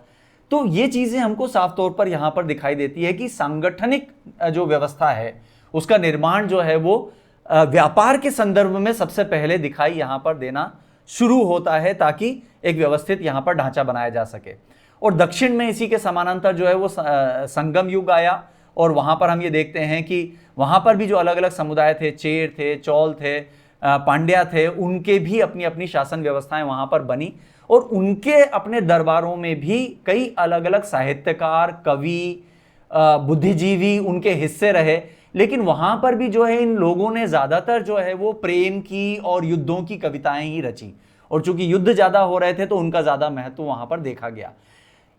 तो ये चीजें हमको साफ तौर पर यहां पर दिखाई देती है कि सांगठनिक जो व्यवस्था है उसका निर्माण जो है वो व्यापार के संदर्भ में सबसे पहले दिखाई यहां पर देना शुरू होता है ताकि एक व्यवस्थित यहां पर ढांचा बनाया जा सके। और दक्षिण में इसी के समानांतर जो है वो संगम युग आया और वहां पर हम ये देखते हैं कि वहां पर भी जो अलग अलग समुदाय थे, चेर थे, चौल थे, पांड्या थे, उनके भी अपनी अपनी शासन व्यवस्थाएं वहां पर बनी और उनके अपने दरबारों में भी कई अलग अलग साहित्यकार, कवि, बुद्धिजीवी उनके हिस्से रहे। लेकिन वहां पर भी जो है इन लोगों ने ज्यादातर जो है वो प्रेम की और युद्धों की कविताएं ही रची और चूंकि युद्ध ज्यादा हो रहे थे तो उनका ज्यादा महत्व वहां पर देखा गया।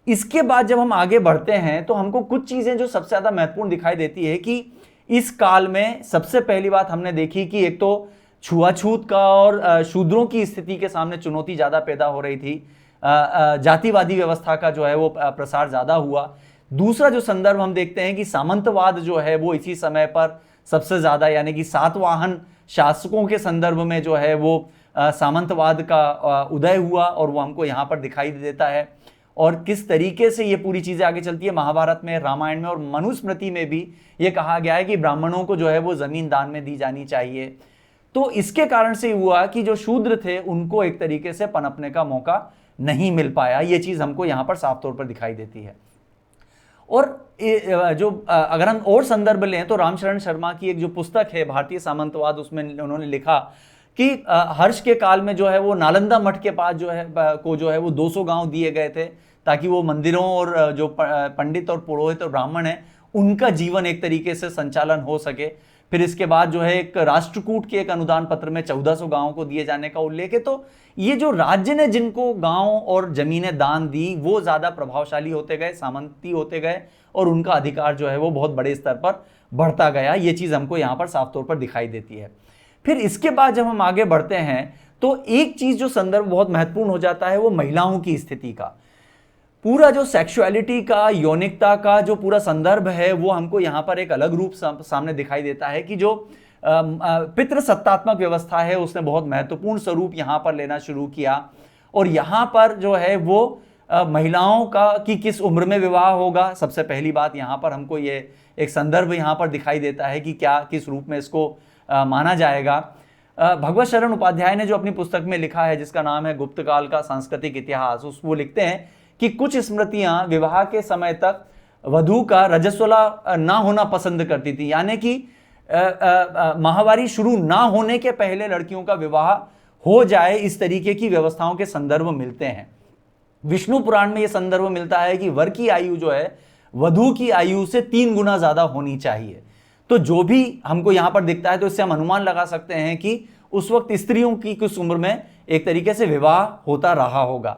इसके बाद जब हम आगे बढ़ते हैं तो हमको कुछ चीजें जो सबसे ज्यादा महत्वपूर्ण दिखाई देती है कि इस काल में सबसे पहली बात हमने देखी कि एक तो छुआछूत का और शूद्रों की स्थिति के सामने चुनौती ज्यादा पैदा हो रही थी, जातिवादी व्यवस्था का जो है वो प्रसार ज्यादा हुआ। दूसरा जो संदर्भ हम देखते हैं कि सामंतवाद जो है वो इसी समय पर सबसे ज्यादा, यानी कि सातवाहन शासकों के संदर्भ में जो है वो सामंतवाद का उदय हुआ और वो हमको यहाँ पर दिखाई देता है। और किस तरीके से ये पूरी चीजें आगे चलती है, महाभारत में, रामायण में और मनुस्मृति में भी ये कहा गया है कि ब्राह्मणों को जो है वो जमीन दान में दी जानी चाहिए। तो इसके कारण से हुआ कि जो शूद्र थे उनको एक तरीके से पनपने का मौका नहीं मिल पाया। ये चीज हमको यहाँ पर साफ तौर पर दिखाई देती है। और जो अगर हम और संदर्भ लें तो रामशरण शर्मा की एक जो पुस्तक है भारतीय सामंतवाद, उसमें उन्होंने लिखा कि हर्ष के काल में जो है वो नालंदा मठ के पास जो है वो 200 गांव दिए गए थे ताकि वो मंदिरों और जो पंडित और पुरोहित और ब्राह्मण हैं उनका जीवन एक तरीके से संचालन हो सके। फिर इसके बाद जो है एक राष्ट्रकूट के एक अनुदान पत्र में 1400 गांवों को दिए जाने का उल्लेख है। तो ये जो राज्य ने जिनको गांव और जमीनें दान दी वो ज्यादा प्रभावशाली होते गए, सामंती होते गए और उनका अधिकार जो है वो बहुत बड़े स्तर पर बढ़ता गया। ये चीज हमको यहाँ पर साफ तौर पर दिखाई देती है। फिर इसके बाद जब हम आगे बढ़ते हैं तो एक चीज जो संदर्भ बहुत महत्वपूर्ण हो जाता है वो महिलाओं की स्थिति का। पूरा जो सेक्सुअलिटी का, यौनिकता का जो पूरा संदर्भ है वो हमको यहाँ पर एक अलग रूप सामने दिखाई देता है कि जो पितृसत्तात्मक व्यवस्था है उसने बहुत महत्वपूर्ण स्वरूप यहाँ पर लेना शुरू किया। और यहाँ पर जो है वो महिलाओं का कि किस उम्र में विवाह होगा, सबसे पहली बात यहाँ पर हमको ये एक संदर्भ यहाँ पर दिखाई देता है कि क्या किस रूप में इसको माना जाएगा। भगवत शरण उपाध्याय ने जो अपनी पुस्तक में लिखा है जिसका नाम है गुप्त काल का सांस्कृतिक इतिहास, उस वो लिखते हैं कि कुछ स्मृतियां विवाह के समय तक वधू का रजस्वला ना होना पसंद करती थी, यानी कि माहवारी शुरू ना होने के पहले लड़कियों का विवाह हो जाए, इस तरीके की व्यवस्थाओं के संदर्भ मिलते हैं। विष्णु पुराण में यह संदर्भ मिलता है कि वर की आयु जो है वधू की आयु से 3 गुना ज्यादा होनी चाहिए। तो जो भी हमको यहां पर दिखता है तो इससे हम अनुमान लगा सकते हैं कि उस वक्त स्त्रियों की किस उम्र में एक तरीके से विवाह होता रहा होगा।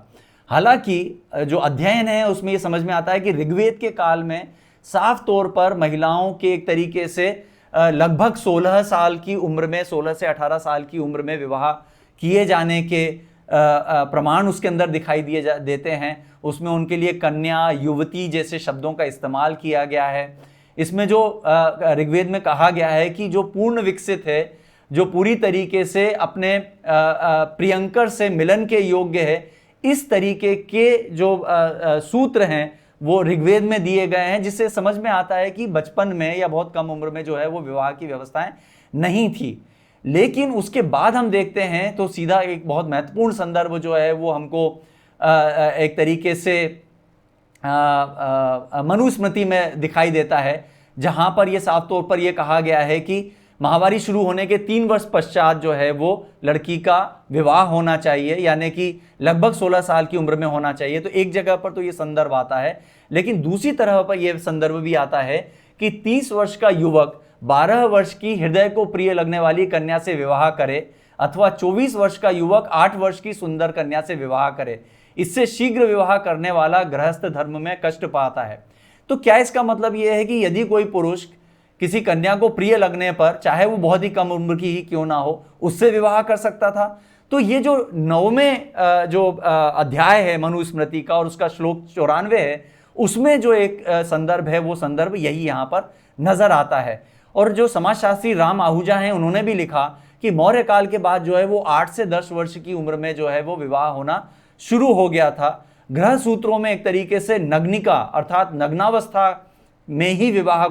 हालांकि जो अध्ययन है उसमें यह समझ में आता है कि ऋग्वेद के काल में साफ तौर पर महिलाओं के एक तरीके से लगभग 16 साल की उम्र में, 16 से 18 साल की उम्र में विवाह किए जाने के प्रमाण उसके अंदर दिखाई देते हैं। उसमें उनके लिए कन्या, युवती जैसे शब्दों का इस्तेमाल किया गया है। इसमें जो ऋग्वेद में कहा गया है कि जो पूर्ण विकसित है, जो पूरी तरीके से अपने प्रियंकर से मिलन के योग्य है, इस तरीके के जो सूत्र हैं वो ऋग्वेद में दिए गए हैं, जिससे समझ में आता है कि बचपन में या बहुत कम उम्र में जो है वो विवाह की व्यवस्थाएं नहीं थी। लेकिन उसके बाद हम देखते हैं तो सीधा एक बहुत महत्वपूर्ण संदर्भ जो है वो हमको एक तरीके से मनुस्मृति में दिखाई देता है, जहां पर यह साफ तौर पर यह कहा गया है कि माहवारी शुरू होने के 3 वर्ष पश्चात जो है वो लड़की का विवाह होना चाहिए, यानी कि लगभग 16 साल की उम्र में होना चाहिए। तो एक जगह पर तो ये संदर्भ आता है, लेकिन दूसरी तरह पर यह संदर्भ भी आता है कि 30 वर्ष का युवक 12 वर्ष की हृदय को प्रिय लगने वाली कन्या से विवाह करे, अथवा 24 वर्ष का युवक 8 वर्ष की सुंदर कन्या से विवाह करे। इससे शीघ्र विवाह करने वाला गृहस्थ धर्म में कष्ट पाता है। तो क्या इसका मतलब यह है कि यदि कोई पुरुष किसी कन्या को प्रिय लगने पर, चाहे वो बहुत ही कम उम्र की ही क्यों ना हो, उससे विवाह कर सकता था? तो ये जो 9वें जो अध्याय है मनुस्मृति का और उसका श्लोक 94 है, उसमें जो एक संदर्भ है वो संदर्भ यही यहाँ पर नजर आता है। और जो समाजशास्त्री राम आहूजा हैं उन्होंने भी लिखा कि मौर्य काल के बाद जो है वो 8 से 10 वर्ष की उम्र में जो है वो विवाह होना शुरू हो गया था। ग्रह सूत्रों में एक तरीके से नग्निका अर्थात नग्नावस्था में ही विवाह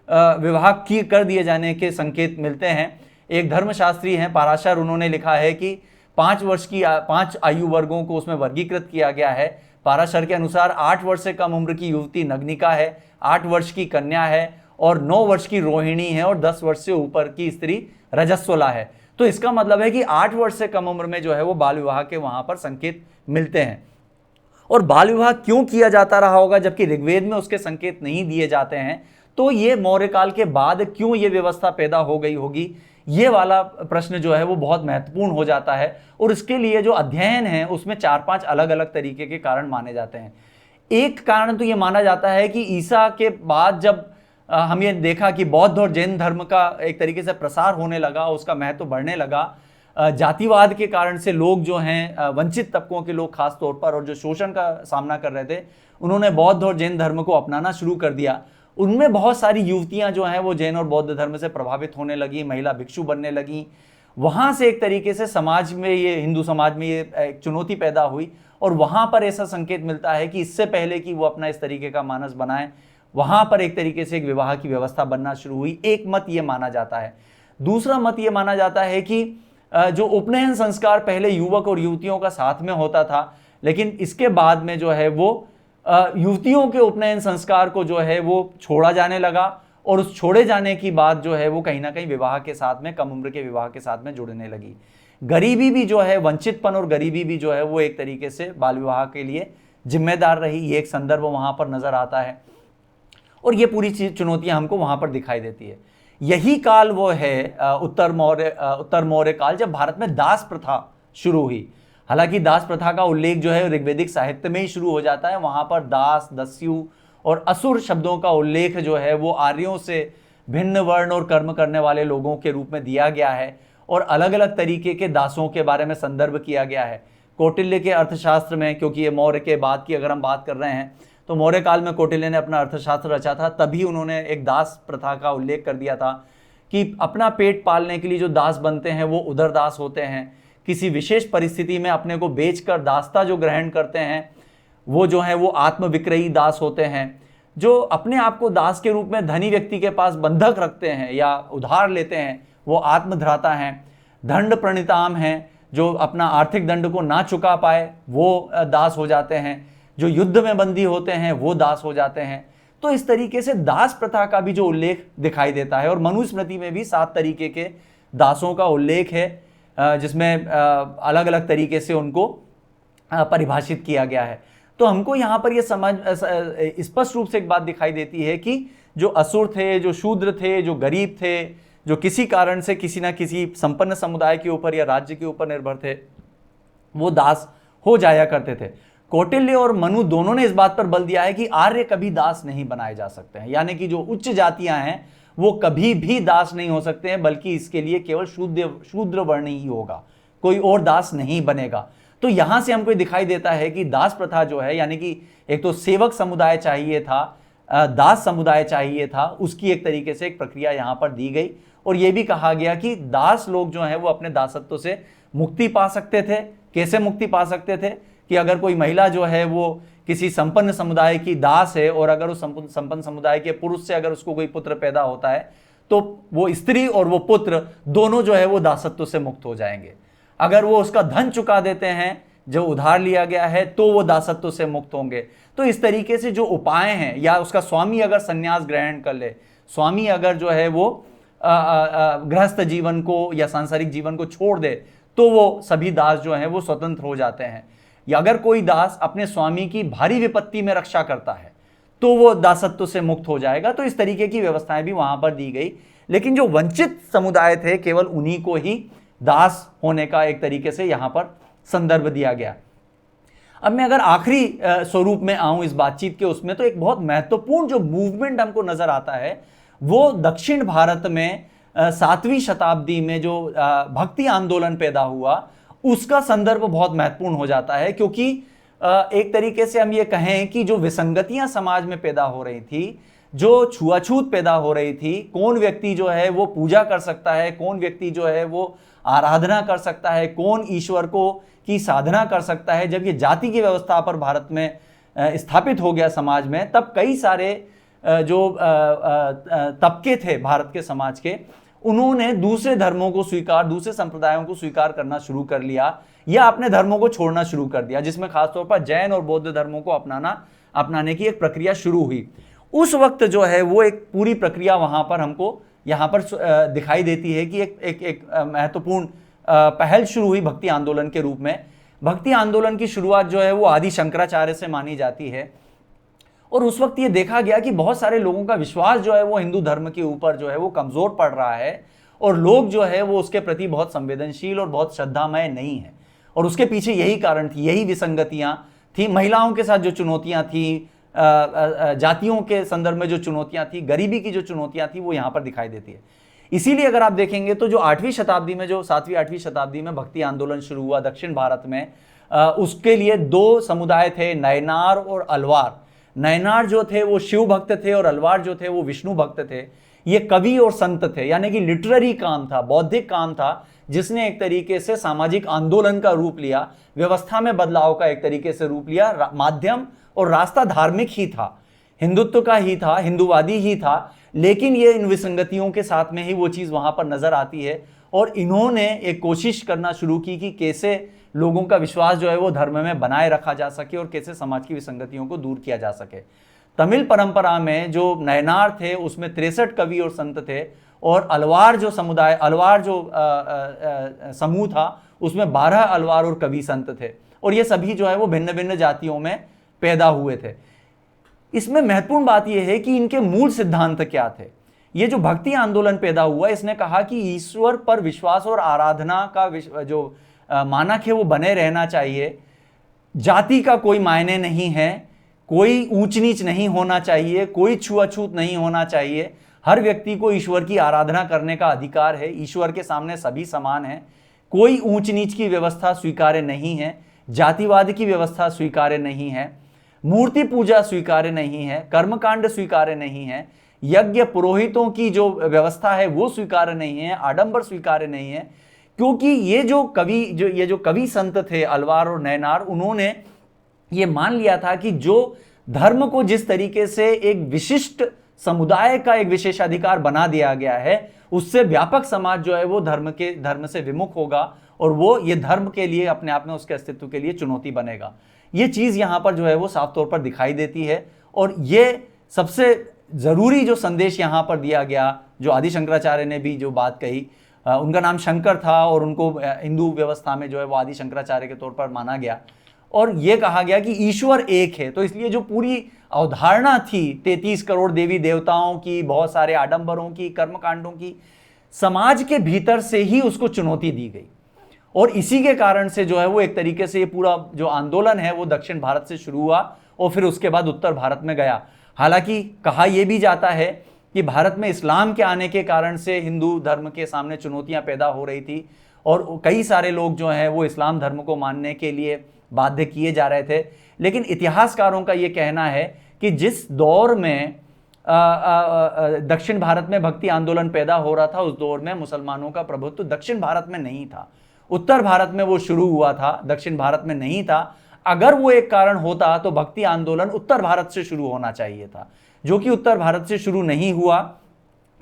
कर दिए जाने के संकेत मिलते हैं। एक धर्मशास्त्री हैं पाराशर, उन्होंने लिखा है कि 5 आयु वर्गों को उसमें वर्गीकृत किया गया है। पाराशर के अनुसार 8 वर्ष से कम उम्र की युवती नग्निका है, 8 वर्ष की कन्या है और 9 वर्ष की रोहिणी है और 10 वर्ष से ऊपर की स्त्री रजस्वला है। तो इसका मतलब है कि 8 वर्ष से कम उम्र में जो है वो बाल विवाह के वहां पर संकेत मिलते हैं। और बाल विवाह क्यों किया जाता रहा होगा जबकि ऋग्वेद में उसके संकेत नहीं दिए जाते हैं? तो ये मौर्य काल के बाद क्यों ये व्यवस्था पैदा हो गई होगी, ये वाला प्रश्न जो है वो बहुत महत्वपूर्ण हो जाता है। और इसके लिए जो अध्ययन है उसमें 4-5 अलग अलग तरीके के कारण माने जाते हैं। एक कारण तो ये माना जाता है कि ईसा के बाद जब हम ये देखा कि बौद्ध और जैन धर्म का एक तरीके से प्रसार होने लगा, उसका महत्व बढ़ने लगा, जातिवाद के कारण से लोग जो हैं वंचित तबकों के लोग खास तौर पर और जो शोषण का सामना कर रहे थे, उन्होंने बौद्ध और जैन धर्म को अपनाना शुरू कर दिया। उनमें बहुत सारी युवतियां जो हैं वो जैन और बौद्ध धर्म से प्रभावित होने लगी, महिला भिक्षु बनने लगी। वहां से एक तरीके से समाज में, ये हिंदू समाज में ये एक चुनौती पैदा हुई और वहां पर ऐसा संकेत मिलता है कि इससे पहले कि वो अपना इस तरीके का मानस बनाएं, वहां पर एक तरीके से एक विवाह की व्यवस्था बनना शुरू हुई। एक मत ये माना जाता है। दूसरा मत ये माना जाता है कि जो उपनयन संस्कार पहले युवक और युवतियों का साथ में होता था, लेकिन इसके बाद में जो है वो युवतियों के उपनयन संस्कार को जो है वो छोड़ा जाने लगा और उस छोड़े जाने की बात जो है वो कहीं ना कहीं विवाह के साथ में, कम उम्र के विवाह के साथ में जुड़ने लगी। गरीबी भी जो है, वंचितपन और गरीबी भी जो है वो एक तरीके से बाल विवाह के लिए जिम्मेदार रही। ये एक संदर्भ वहां पर नजर आता है और ये पूरी चुनौतियां हमको वहां पर दिखाई देती है। यही काल वो है उत्तर मौर्य काल, जब भारत में दास प्रथा शुरू हुई। हालांकि दास प्रथा का उल्लेख जो है ऋग्वैदिक साहित्य में ही शुरू हो जाता है। वहां पर दास, दस्यु और असुर शब्दों का उल्लेख जो है वो आर्यों से भिन्न वर्ण और कर्म करने वाले लोगों के रूप में दिया गया है। और अलग अलग तरीके के दासों के बारे में संदर्भ किया गया है। कौटिल्य के अर्थशास्त्र में, क्योंकि ये मौर्य के बाद की अगर हम बात कर रहे हैं, तो मौर्य काल में कौटिल्य ने अपना अर्थशास्त्र रचा था, तभी उन्होंने एक दास प्रथा का उल्लेख कर दिया था कि अपना पेट पालने के लिए जो दास बनते हैं वो उदरदास होते हैं। किसी विशेष परिस्थिति में अपने को बेचकर दासता जो ग्रहण करते हैं वो जो है वो आत्मविक्रयी दास होते हैं। जो अपने आप को दास के रूप में धनी व्यक्ति के पास बंधक रखते हैं या उधार लेते हैं वो आत्मधृता हैं। दंड प्रणिताम हैं, जो अपना आर्थिक दंड को ना चुका पाए वो दास हो जाते हैं। जो युद्ध में बंदी होते हैं वो दास हो जाते हैं। तो इस तरीके से दास प्रथा का भी जो उल्लेख दिखाई देता है, और मनुस्मृति में भी 7 तरीके के दासों का उल्लेख है, जिसमें अलग अलग तरीके से उनको परिभाषित किया गया है। तो हमको यहाँ पर ये स्पष्ट रूप से एक बात दिखाई देती है कि जो असुर थे, जो शूद्र थे, जो गरीब थे, जो किसी कारण से किसी ना किसी संपन्न समुदाय के ऊपर या राज्य के ऊपर निर्भर थे, वो दास हो जाया करते थे। कौटिल्य और मनु दोनों ने इस बात पर बल दिया है कि आर्य कभी दास नहीं बनाए जा सकते हैं, यानी कि जो उच्च जातियां हैं वो कभी भी दास नहीं हो सकते हैं, बल्कि इसके लिए केवल शूद्र वर्ण ही होगा, कोई और दास नहीं बनेगा। तो यहां से हमको दिखाई देता है कि दास प्रथा जो है, यानी कि एक तो सेवक समुदाय चाहिए था, दास समुदाय चाहिए था, उसकी एक तरीके से एक प्रक्रिया यहां पर दी गई। और यह भी कहा गया कि दास लोग जो है वो अपने दासत्व से मुक्ति पा सकते थे। कैसे मुक्ति पा सकते थे कि अगर कोई महिला जो है वो किसी संपन्न समुदाय की दास है और अगर उस संपन्न समुदाय के पुरुष से अगर उसको कोई पुत्र पैदा होता है तो वो स्त्री और वो पुत्र दोनों जो है वो दासत्व से मुक्त हो जाएंगे। अगर वो उसका धन चुका देते हैं जो उधार लिया गया है तो वो दासत्व से मुक्त होंगे। तो इस तरीके से जो उपाय हैं, या उसका स्वामी अगर संन्यास ग्रहण कर ले, स्वामी अगर जो है वो गृहस्थ जीवन को या सांसारिक जीवन को छोड़ दे, तो वो सभी दास जो हैं वो स्वतंत्र हो जाते हैं। या अगर कोई दास अपने स्वामी की भारी विपत्ति में रक्षा करता है तो वो दासत्व से मुक्त हो जाएगा। तो इस तरीके की व्यवस्थाएं भी वहां पर दी गई। लेकिन जो वंचित समुदाय थे केवल उन्हीं को ही दास होने का एक तरीके से यहां पर संदर्भ दिया गया। अब मैं अगर आखिरी स्वरूप में आऊं इस बातचीत के उसमें, तो एक बहुत महत्वपूर्ण जो मूवमेंट हमको नजर आता है वो दक्षिण भारत में 7वीं शताब्दी में जो भक्ति आंदोलन पैदा हुआ उसका संदर्भ बहुत महत्वपूर्ण हो जाता है। क्योंकि एक तरीके से हम ये कहें कि जो विसंगतियां समाज में पैदा हो रही थी, जो छुआछूत पैदा हो रही थी, कौन व्यक्ति जो है वो पूजा कर सकता है, कौन व्यक्ति जो है वो आराधना कर सकता है, कौन ईश्वर को की साधना कर सकता है, जब ये जाति की व्यवस्था पर भारत में स्थापित हो गया समाज में, तब कई सारे जो तबके थे भारत के समाज के, उन्होंने दूसरे धर्मों को स्वीकार, दूसरे संप्रदायों को स्वीकार करना शुरू कर लिया या अपने धर्मों को छोड़ना शुरू कर दिया, जिसमें खासतौर पर जैन और बौद्ध धर्मों को अपनाने की एक प्रक्रिया शुरू हुई। उस वक्त जो है वो एक पूरी प्रक्रिया वहां पर हमको यहाँ पर दिखाई देती है कि एक महत्वपूर्ण पहल शुरू हुई भक्ति आंदोलन के रूप में। भक्ति आंदोलन की शुरुआत जो है वो आदि शंकराचार्य से मानी जाती है। और उस वक्त ये देखा गया कि बहुत सारे लोगों का विश्वास जो है वो हिंदू धर्म के ऊपर जो है वो कमजोर पड़ रहा है, और लोग जो है वो उसके प्रति बहुत संवेदनशील और बहुत श्रद्धामय नहीं है। और उसके पीछे यही कारण थी, यही विसंगतियां थी, महिलाओं के साथ जो चुनौतियां थी, जातियों के संदर्भ में जो चुनौतियां थी, गरीबी की जो चुनौतियां थी, वो यहाँ पर दिखाई देती है। इसीलिए अगर आप देखेंगे तो जो 8वीं शताब्दी में, जो 7वीं 8वीं शताब्दी में भक्ति आंदोलन शुरू हुआ दक्षिण भारत में, उसके लिए 2 समुदाय थे, नयनार और अलवार। नयनार जो थे वो शिव भक्त थे और अलवार जो थे वो विष्णु भक्त थे। ये कवि और संत थे, यानी कि लिटरेरी काम था, बौद्धिक काम था, जिसने एक तरीके से सामाजिक आंदोलन का रूप लिया, व्यवस्था में बदलाव का एक तरीके से रूप लिया। माध्यम और रास्ता धार्मिक ही था, हिंदुत्व का ही था, हिंदुवादी ही था, लेकिन ये इन विसंगतियों के साथ में ही वो चीज़ वहाँ पर नज़र आती है। और इन्होंने एक कोशिश करना शुरू की कि कैसे लोगों का विश्वास जो है वो धर्म में बनाए रखा जा सके और कैसे समाज की विसंगतियों को दूर किया जा सके। तमिल परंपरा में जो नयनार थे उसमें 63 कवि और संत थे, और अलवार जो समुदाय, अलवार जो समूह था उसमें 12 अलवार और कवि संत थे, और ये सभी जो है वो भिन्न भिन्न जातियों में पैदा हुए थे। इसमें महत्वपूर्ण बात यह है कि इनके मूल सिद्धांत क्या थे। ये जो भक्ति आंदोलन पैदा हुआ, इसने कहा कि ईश्वर पर विश्वास और आराधना का जो मानक है वो बने रहना चाहिए। जाति का कोई मायने नहीं है, कोई ऊंच नीच नहीं होना चाहिए, कोई छुआछूत नहीं होना चाहिए। हर व्यक्ति को ईश्वर की आराधना करने का अधिकार है। ईश्वर के सामने सभी समान हैं। कोई ऊंच नीच की व्यवस्था स्वीकार्य नहीं है, जातिवाद की व्यवस्था स्वीकार्य नहीं है, मूर्ति पूजा स्वीकार्य नहीं है, कर्मकांड स्वीकार्य नहीं है, यज्ञ पुरोहितों की जो व्यवस्था है वो स्वीकार्य नहीं है, आडंबर स्वीकार्य नहीं है। क्योंकि ये जो कवि संत थे अलवार और नैनार, उन्होंने ये मान लिया था कि जो धर्म को जिस तरीके से एक विशिष्ट समुदाय का एक विशेषाधिकार बना दिया गया है, उससे व्यापक समाज जो है वो धर्म से विमुख होगा और वो ये धर्म के लिए अपने आप में उसके अस्तित्व के लिए चुनौती बनेगा। ये चीज यहां पर जो है वो साफ तौर पर दिखाई देती है। और ये सबसे जरूरी जो संदेश यहां पर दिया गया, जो आदि शंकराचार्य ने भी जो बात कही, उनका नाम शंकर था और उनको हिंदू व्यवस्था में जो है वो आदि शंकराचार्य के तौर पर माना गया और यह कहा गया कि ईश्वर एक है। तो इसलिए जो पूरी अवधारणा थी 33 करोड़ देवी देवताओं की, बहुत सारे आडंबरों की, कर्मकांडों की, समाज के भीतर से ही उसको चुनौती दी गई। और इसी के कारण से जो है वो एक तरीके से ये पूरा जो आंदोलन है वो दक्षिण भारत से शुरू हुआ और फिर उसके बाद उत्तर भारत में गया। हालांकि कहा यह भी जाता है कि भारत में इस्लाम के आने के कारण से हिंदू धर्म के सामने चुनौतियां पैदा हो रही थी और कई सारे लोग जो हैं वो इस्लाम धर्म को मानने के लिए बाध्य किए जा रहे थे। लेकिन इतिहासकारों का ये कहना है कि जिस दौर में दक्षिण भारत में भक्ति आंदोलन पैदा हो रहा था, उस दौर में मुसलमानों का प्रभुत्व दक्षिण भारत में नहीं था। उत्तर भारत में वो शुरू हुआ था, दक्षिण भारत में नहीं था। अगर वो एक कारण होता तो भक्ति आंदोलन उत्तर भारत से शुरू होना चाहिए था, जो कि उत्तर भारत से शुरू नहीं हुआ,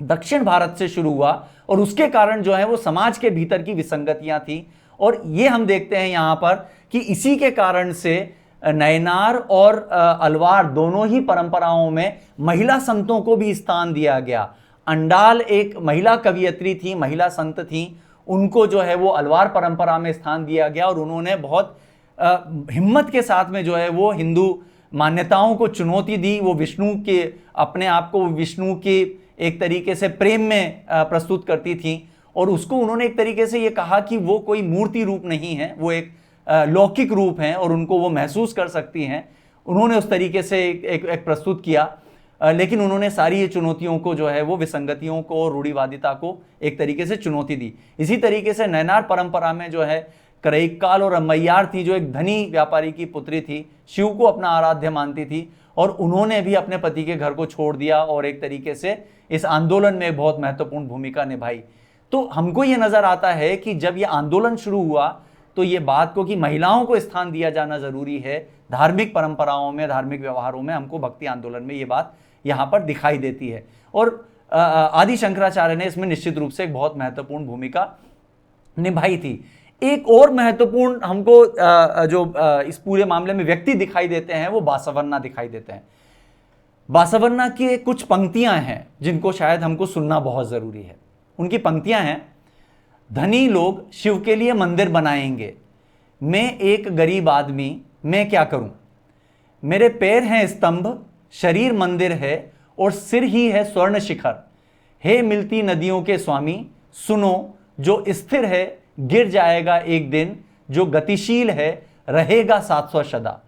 दक्षिण भारत से शुरू हुआ। और उसके कारण जो है वो समाज के भीतर की विसंगतियां थी। और ये हम देखते हैं यहां पर कि इसी के कारण से नैनार और अलवार दोनों ही परंपराओं में महिला संतों को भी स्थान दिया गया। अंडाल एक महिला कवियत्री थी, महिला संत थी, उनको जो है वो अलवार परंपरा में स्थान दिया गया और उन्होंने बहुत हिम्मत के साथ में जो है वो हिंदू मान्यताओं को चुनौती दी। वो विष्णु के अपने आप को विष्णु के एक तरीके से प्रेम में प्रस्तुत करती थी और उसको उन्होंने एक तरीके से ये कहा कि वो कोई मूर्ति रूप नहीं है, वो एक लौकिक रूप हैं और उनको वो महसूस कर सकती हैं। उन्होंने उस तरीके से एक प्रस्तुत किया। लेकिन उन्होंने सारी ये चुनौतियों को जो है वो विसंगतियों को, रूढ़िवादिता को एक तरीके से चुनौती दी। इसी तरीके से नैनार परंपरा में जो है करईक्काल और अम्मैयार थी, जो एक धनी व्यापारी की पुत्री थी, शिव को अपना आराध्य मानती थी और उन्होंने भी अपने पति के घर को छोड़ दिया और एक तरीके से इस आंदोलन में बहुत महत्वपूर्ण भूमिका निभाई। तो हमको ये नजर आता है कि जब ये आंदोलन शुरू हुआ तो ये बात को कि महिलाओं को स्थान दिया जाना जरूरी है धार्मिक परंपराओं में, धार्मिक व्यवहारों में, हमको भक्ति आंदोलन में ये बात यहाँ पर दिखाई देती है। और आदि शंकराचार्य ने इसमें निश्चित रूप से एक बहुत महत्वपूर्ण भूमिका निभाई थी। एक और महत्वपूर्ण हमको जो इस पूरे मामले में व्यक्ति दिखाई देते हैं वो बासवन्ना दिखाई देते हैं। बासवन्ना की कुछ पंक्तियां हैं जिनको शायद हमको सुनना बहुत जरूरी है। उनकी पंक्तियां हैं, धनी लोग शिव के लिए मंदिर बनाएंगे, मैं एक गरीब आदमी, मैं क्या करूं, मेरे पैर हैं स्तंभ, शरीर मंदिर है और सिर ही है स्वर्ण शिखर। हे मिलती नदियों के स्वामी, सुनो, जो स्थिर है गिर जाएगा एक दिन, जो गतिशील है रहेगा 700 सदा।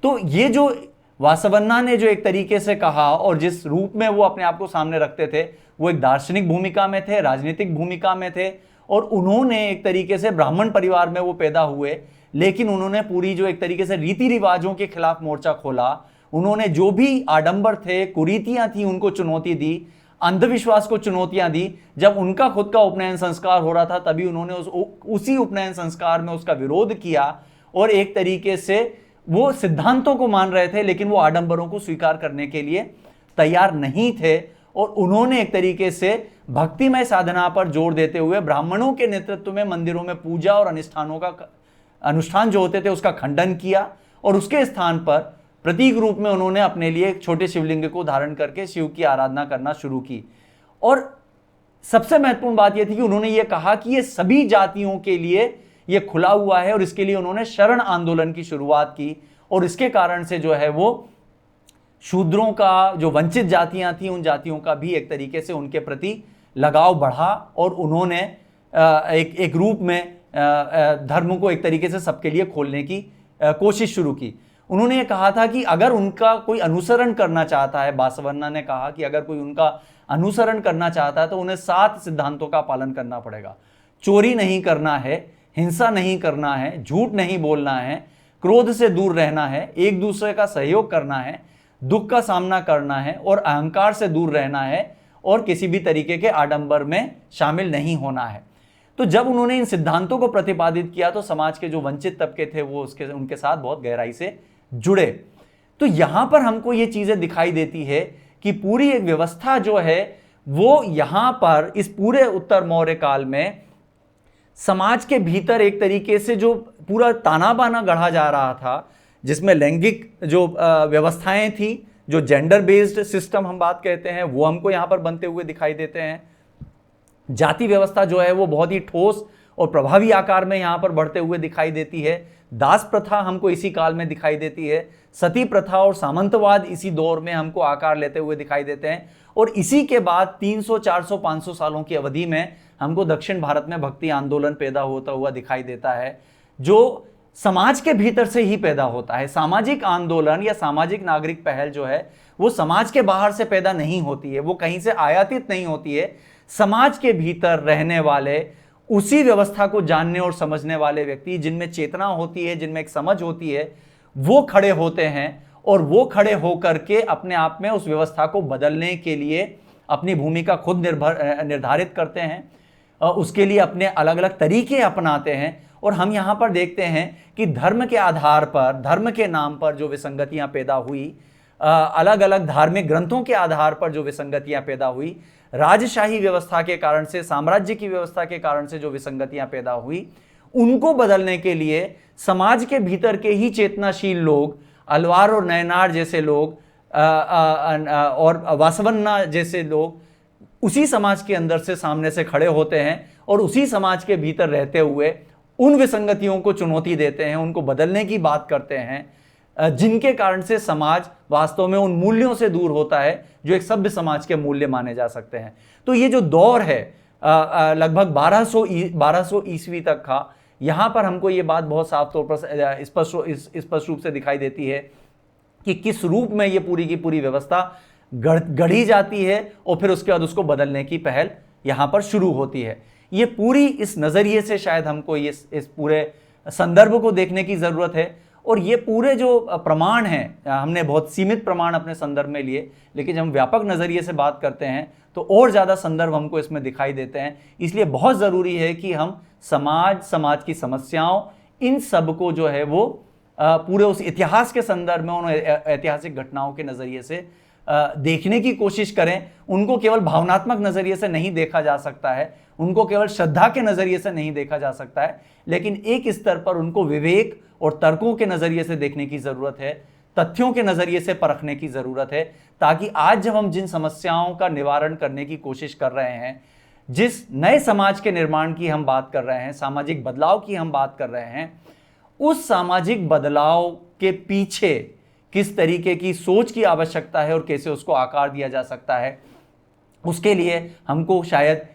तो ये जो वासवन्ना ने जो एक तरीके से कहा और जिस रूप में वो अपने आप को सामने रखते थे, वो एक दार्शनिक भूमिका में थे, राजनीतिक भूमिका में थे और उन्होंने एक तरीके से ब्राह्मण परिवार में वो पैदा हुए, लेकिन उन्होंने पूरी जो एक तरीके से रीति रिवाजों के खिलाफ मोर्चा खोला। उन्होंने जो भी आडंबर थे, कुरीतियां थी, उनको चुनौती दी, अंधविश्वास को चुनौतियां दी। जब उनका खुद का उपनयन संस्कार हो रहा था तभी उन्होंने उसी उपनयन संस्कार में उसका विरोध किया और एक तरीके से वो सिद्धांतों को मान रहे थे लेकिन वो आडंबरों को स्वीकार करने के लिए तैयार नहीं थे। और उन्होंने एक तरीके से भक्तिमय साधना पर जोर देते हुए ब्राह्मणों के नेतृत्व में मंदिरों में पूजा और अनुष्ठान जो होते थे उसका खंडन किया और उसके स्थान पर प्रतीक रूप में उन्होंने अपने लिए एक छोटे शिवलिंग को धारण करके शिव की आराधना करना शुरू की। और सबसे महत्वपूर्ण बात यह थी कि उन्होंने ये कहा कि ये सभी जातियों के लिए ये खुला हुआ है और इसके लिए उन्होंने शरण आंदोलन की शुरुआत की। और इसके कारण से जो है वो शूद्रों का, जो वंचित जातियां थी, उन जातियों का भी एक तरीके से उनके प्रति लगाव बढ़ा और उन्होंने एक रूप में धर्म को एक तरीके से सबके लिए खोलने की कोशिश शुरू की। उन्होंने ये कहा था कि अगर उनका कोई अनुसरण करना चाहता है, बासवन्ना ने कहा कि अगर कोई उनका अनुसरण करना चाहता है तो उन्हें 7 सिद्धांतों का पालन करना पड़ेगा। चोरी नहीं करना है, हिंसा नहीं करना है, झूठ नहीं बोलना है, क्रोध से दूर रहना है, एक दूसरे का सहयोग करना है, दुख का सामना करना है और अहंकार से दूर रहना है और किसी भी तरीके के आडंबर में शामिल नहीं होना है। तो जब उन्होंने इन सिद्धांतों को प्रतिपादित किया तो समाज के जो वंचित तबके थे वो उनके साथ बहुत गहराई से जुड़े। तो यहां पर हमको ये चीजें दिखाई देती है कि पूरी एक व्यवस्था जो है वो यहां पर इस पूरे उत्तर मौर्य काल में समाज के भीतर एक तरीके से जो पूरा ताना बाना गढ़ा जा रहा था, जिसमें लैंगिक जो व्यवस्थाएं थी, जो जेंडर बेस्ड सिस्टम हम बात कहते हैं, वो हमको यहां पर बनते हुए दिखाई देते हैं। जाति व्यवस्था जो है वो बहुत ही ठोस और प्रभावी आकार में यहां पर बढ़ते हुए दिखाई देती है। दास प्रथा हमको इसी काल में दिखाई देती है। सती प्रथा और सामंतवाद इसी दौर में हमको आकार लेते हुए दिखाई देते हैं। और इसी के बाद 300, 400, 500 सालों की अवधि में हमको दक्षिण भारत में भक्ति आंदोलन पैदा होता हुआ दिखाई देता है, जो समाज के भीतर से ही पैदा होता है। सामाजिक आंदोलन या सामाजिक नागरिक पहल जो है वो समाज के बाहर से पैदा नहीं होती है, वो कहीं से आयातित नहीं होती है। समाज के भीतर रहने वाले, उसी व्यवस्था को जानने और समझने वाले व्यक्ति, जिनमें चेतना होती है, जिनमें एक समझ होती है, वो खड़े होते हैं और वो खड़े होकर के अपने आप में उस व्यवस्था को बदलने के लिए अपनी भूमिका खुद निर्धारित करते हैं, उसके लिए अपने अलग अलग तरीके अपनाते हैं। और हम यहाँ पर देखते हैं कि धर्म के आधार पर, धर्म के नाम पर जो विसंगतियाँ पैदा हुई, अलग अलग धार्मिक ग्रंथों के आधार पर जो विसंगतियाँ पैदा हुई, राजशाही व्यवस्था के कारण से, साम्राज्य की व्यवस्था के कारण से जो विसंगतियाँ पैदा हुई, उनको बदलने के लिए समाज के भीतर के ही चेतनाशील लोग, अलवार और नयनार जैसे लोग और वासवन्ना जैसे लोग उसी समाज के अंदर से सामने से खड़े होते हैं और उसी समाज के भीतर रहते हुए उन विसंगतियों को चुनौती देते हैं, उनको बदलने की बात करते हैं, जिनके कारण से समाज वास्तव में उन मूल्यों से दूर होता है जो एक सभ्य समाज के मूल्य माने जा सकते हैं। तो ये जो दौर है लगभग 1200 ईस्वी तक का, यहाँ पर हमको ये बात बहुत साफ तौर पर स्पष्ट रूप से दिखाई देती है कि किस रूप में ये पूरी की पूरी व्यवस्था गढ़ी जाती है और फिर उसके बाद उसको बदलने की पहल यहाँ पर शुरू होती है। ये पूरी इस नज़रिए से शायद हमको इस पूरे संदर्भ को देखने की ज़रूरत है। और ये पूरे जो प्रमाण हैं, हमने बहुत सीमित प्रमाण अपने संदर्भ में लिए, लेकिन जब हम व्यापक नज़रिए से बात करते हैं तो और ज़्यादा संदर्भ हमको इसमें दिखाई देते हैं। इसलिए बहुत ज़रूरी है कि हम समाज की समस्याओं, इन सब को जो है वो पूरे उस इतिहास के संदर्भ में, उन ऐतिहासिक घटनाओं के नज़रिए से देखने की कोशिश करें। उनको केवल भावनात्मक नज़रिए से नहीं देखा जा सकता है, उनको केवल श्रद्धा के नज़रिए से नहीं देखा जा सकता है, लेकिन एक स्तर पर उनको विवेक और तर्कों के नज़रिए से देखने की ज़रूरत है, तथ्यों के नज़रिए से परखने की ज़रूरत है, ताकि आज जब हम जिन समस्याओं का निवारण करने की कोशिश कर रहे हैं, जिस नए समाज के निर्माण की हम बात कर रहे हैं, सामाजिक बदलाव की हम बात कर रहे हैं, उस सामाजिक बदलाव के पीछे किस तरीके की सोच की आवश्यकता है और कैसे उसको आकार दिया जा सकता है, उसके लिए हमको शायद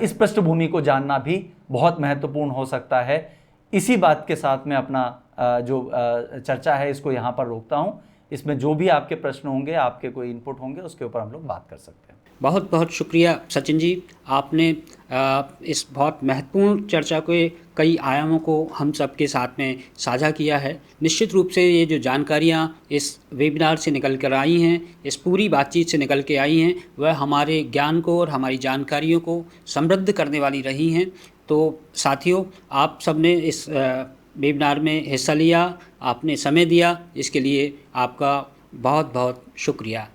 इस पृष्ठभूमि को जानना भी बहुत महत्वपूर्ण हो सकता है। इसी बात के साथ मैं अपना जो चर्चा है इसको यहाँ पर रोकता हूँ। इसमें जो भी आपके प्रश्न होंगे, आपके कोई इनपुट होंगे, उसके ऊपर हम लोग बात कर सकते हैं। बहुत बहुत शुक्रिया सचिन जी, आपने इस बहुत महत्वपूर्ण चर्चा के कई आयामों को हम सबके साथ में साझा किया है। निश्चित रूप से ये जो जानकारियाँ इस वेबिनार से निकल कर आई हैं, इस पूरी बातचीत से निकल के आई हैं, वह हमारे ज्ञान को और हमारी जानकारियों को समृद्ध करने वाली रही हैं। तो साथियों, आप सबने इस वेबिनार में हिस्सा लिया, आपने समय दिया, इसके लिए आपका बहुत बहुत शुक्रिया।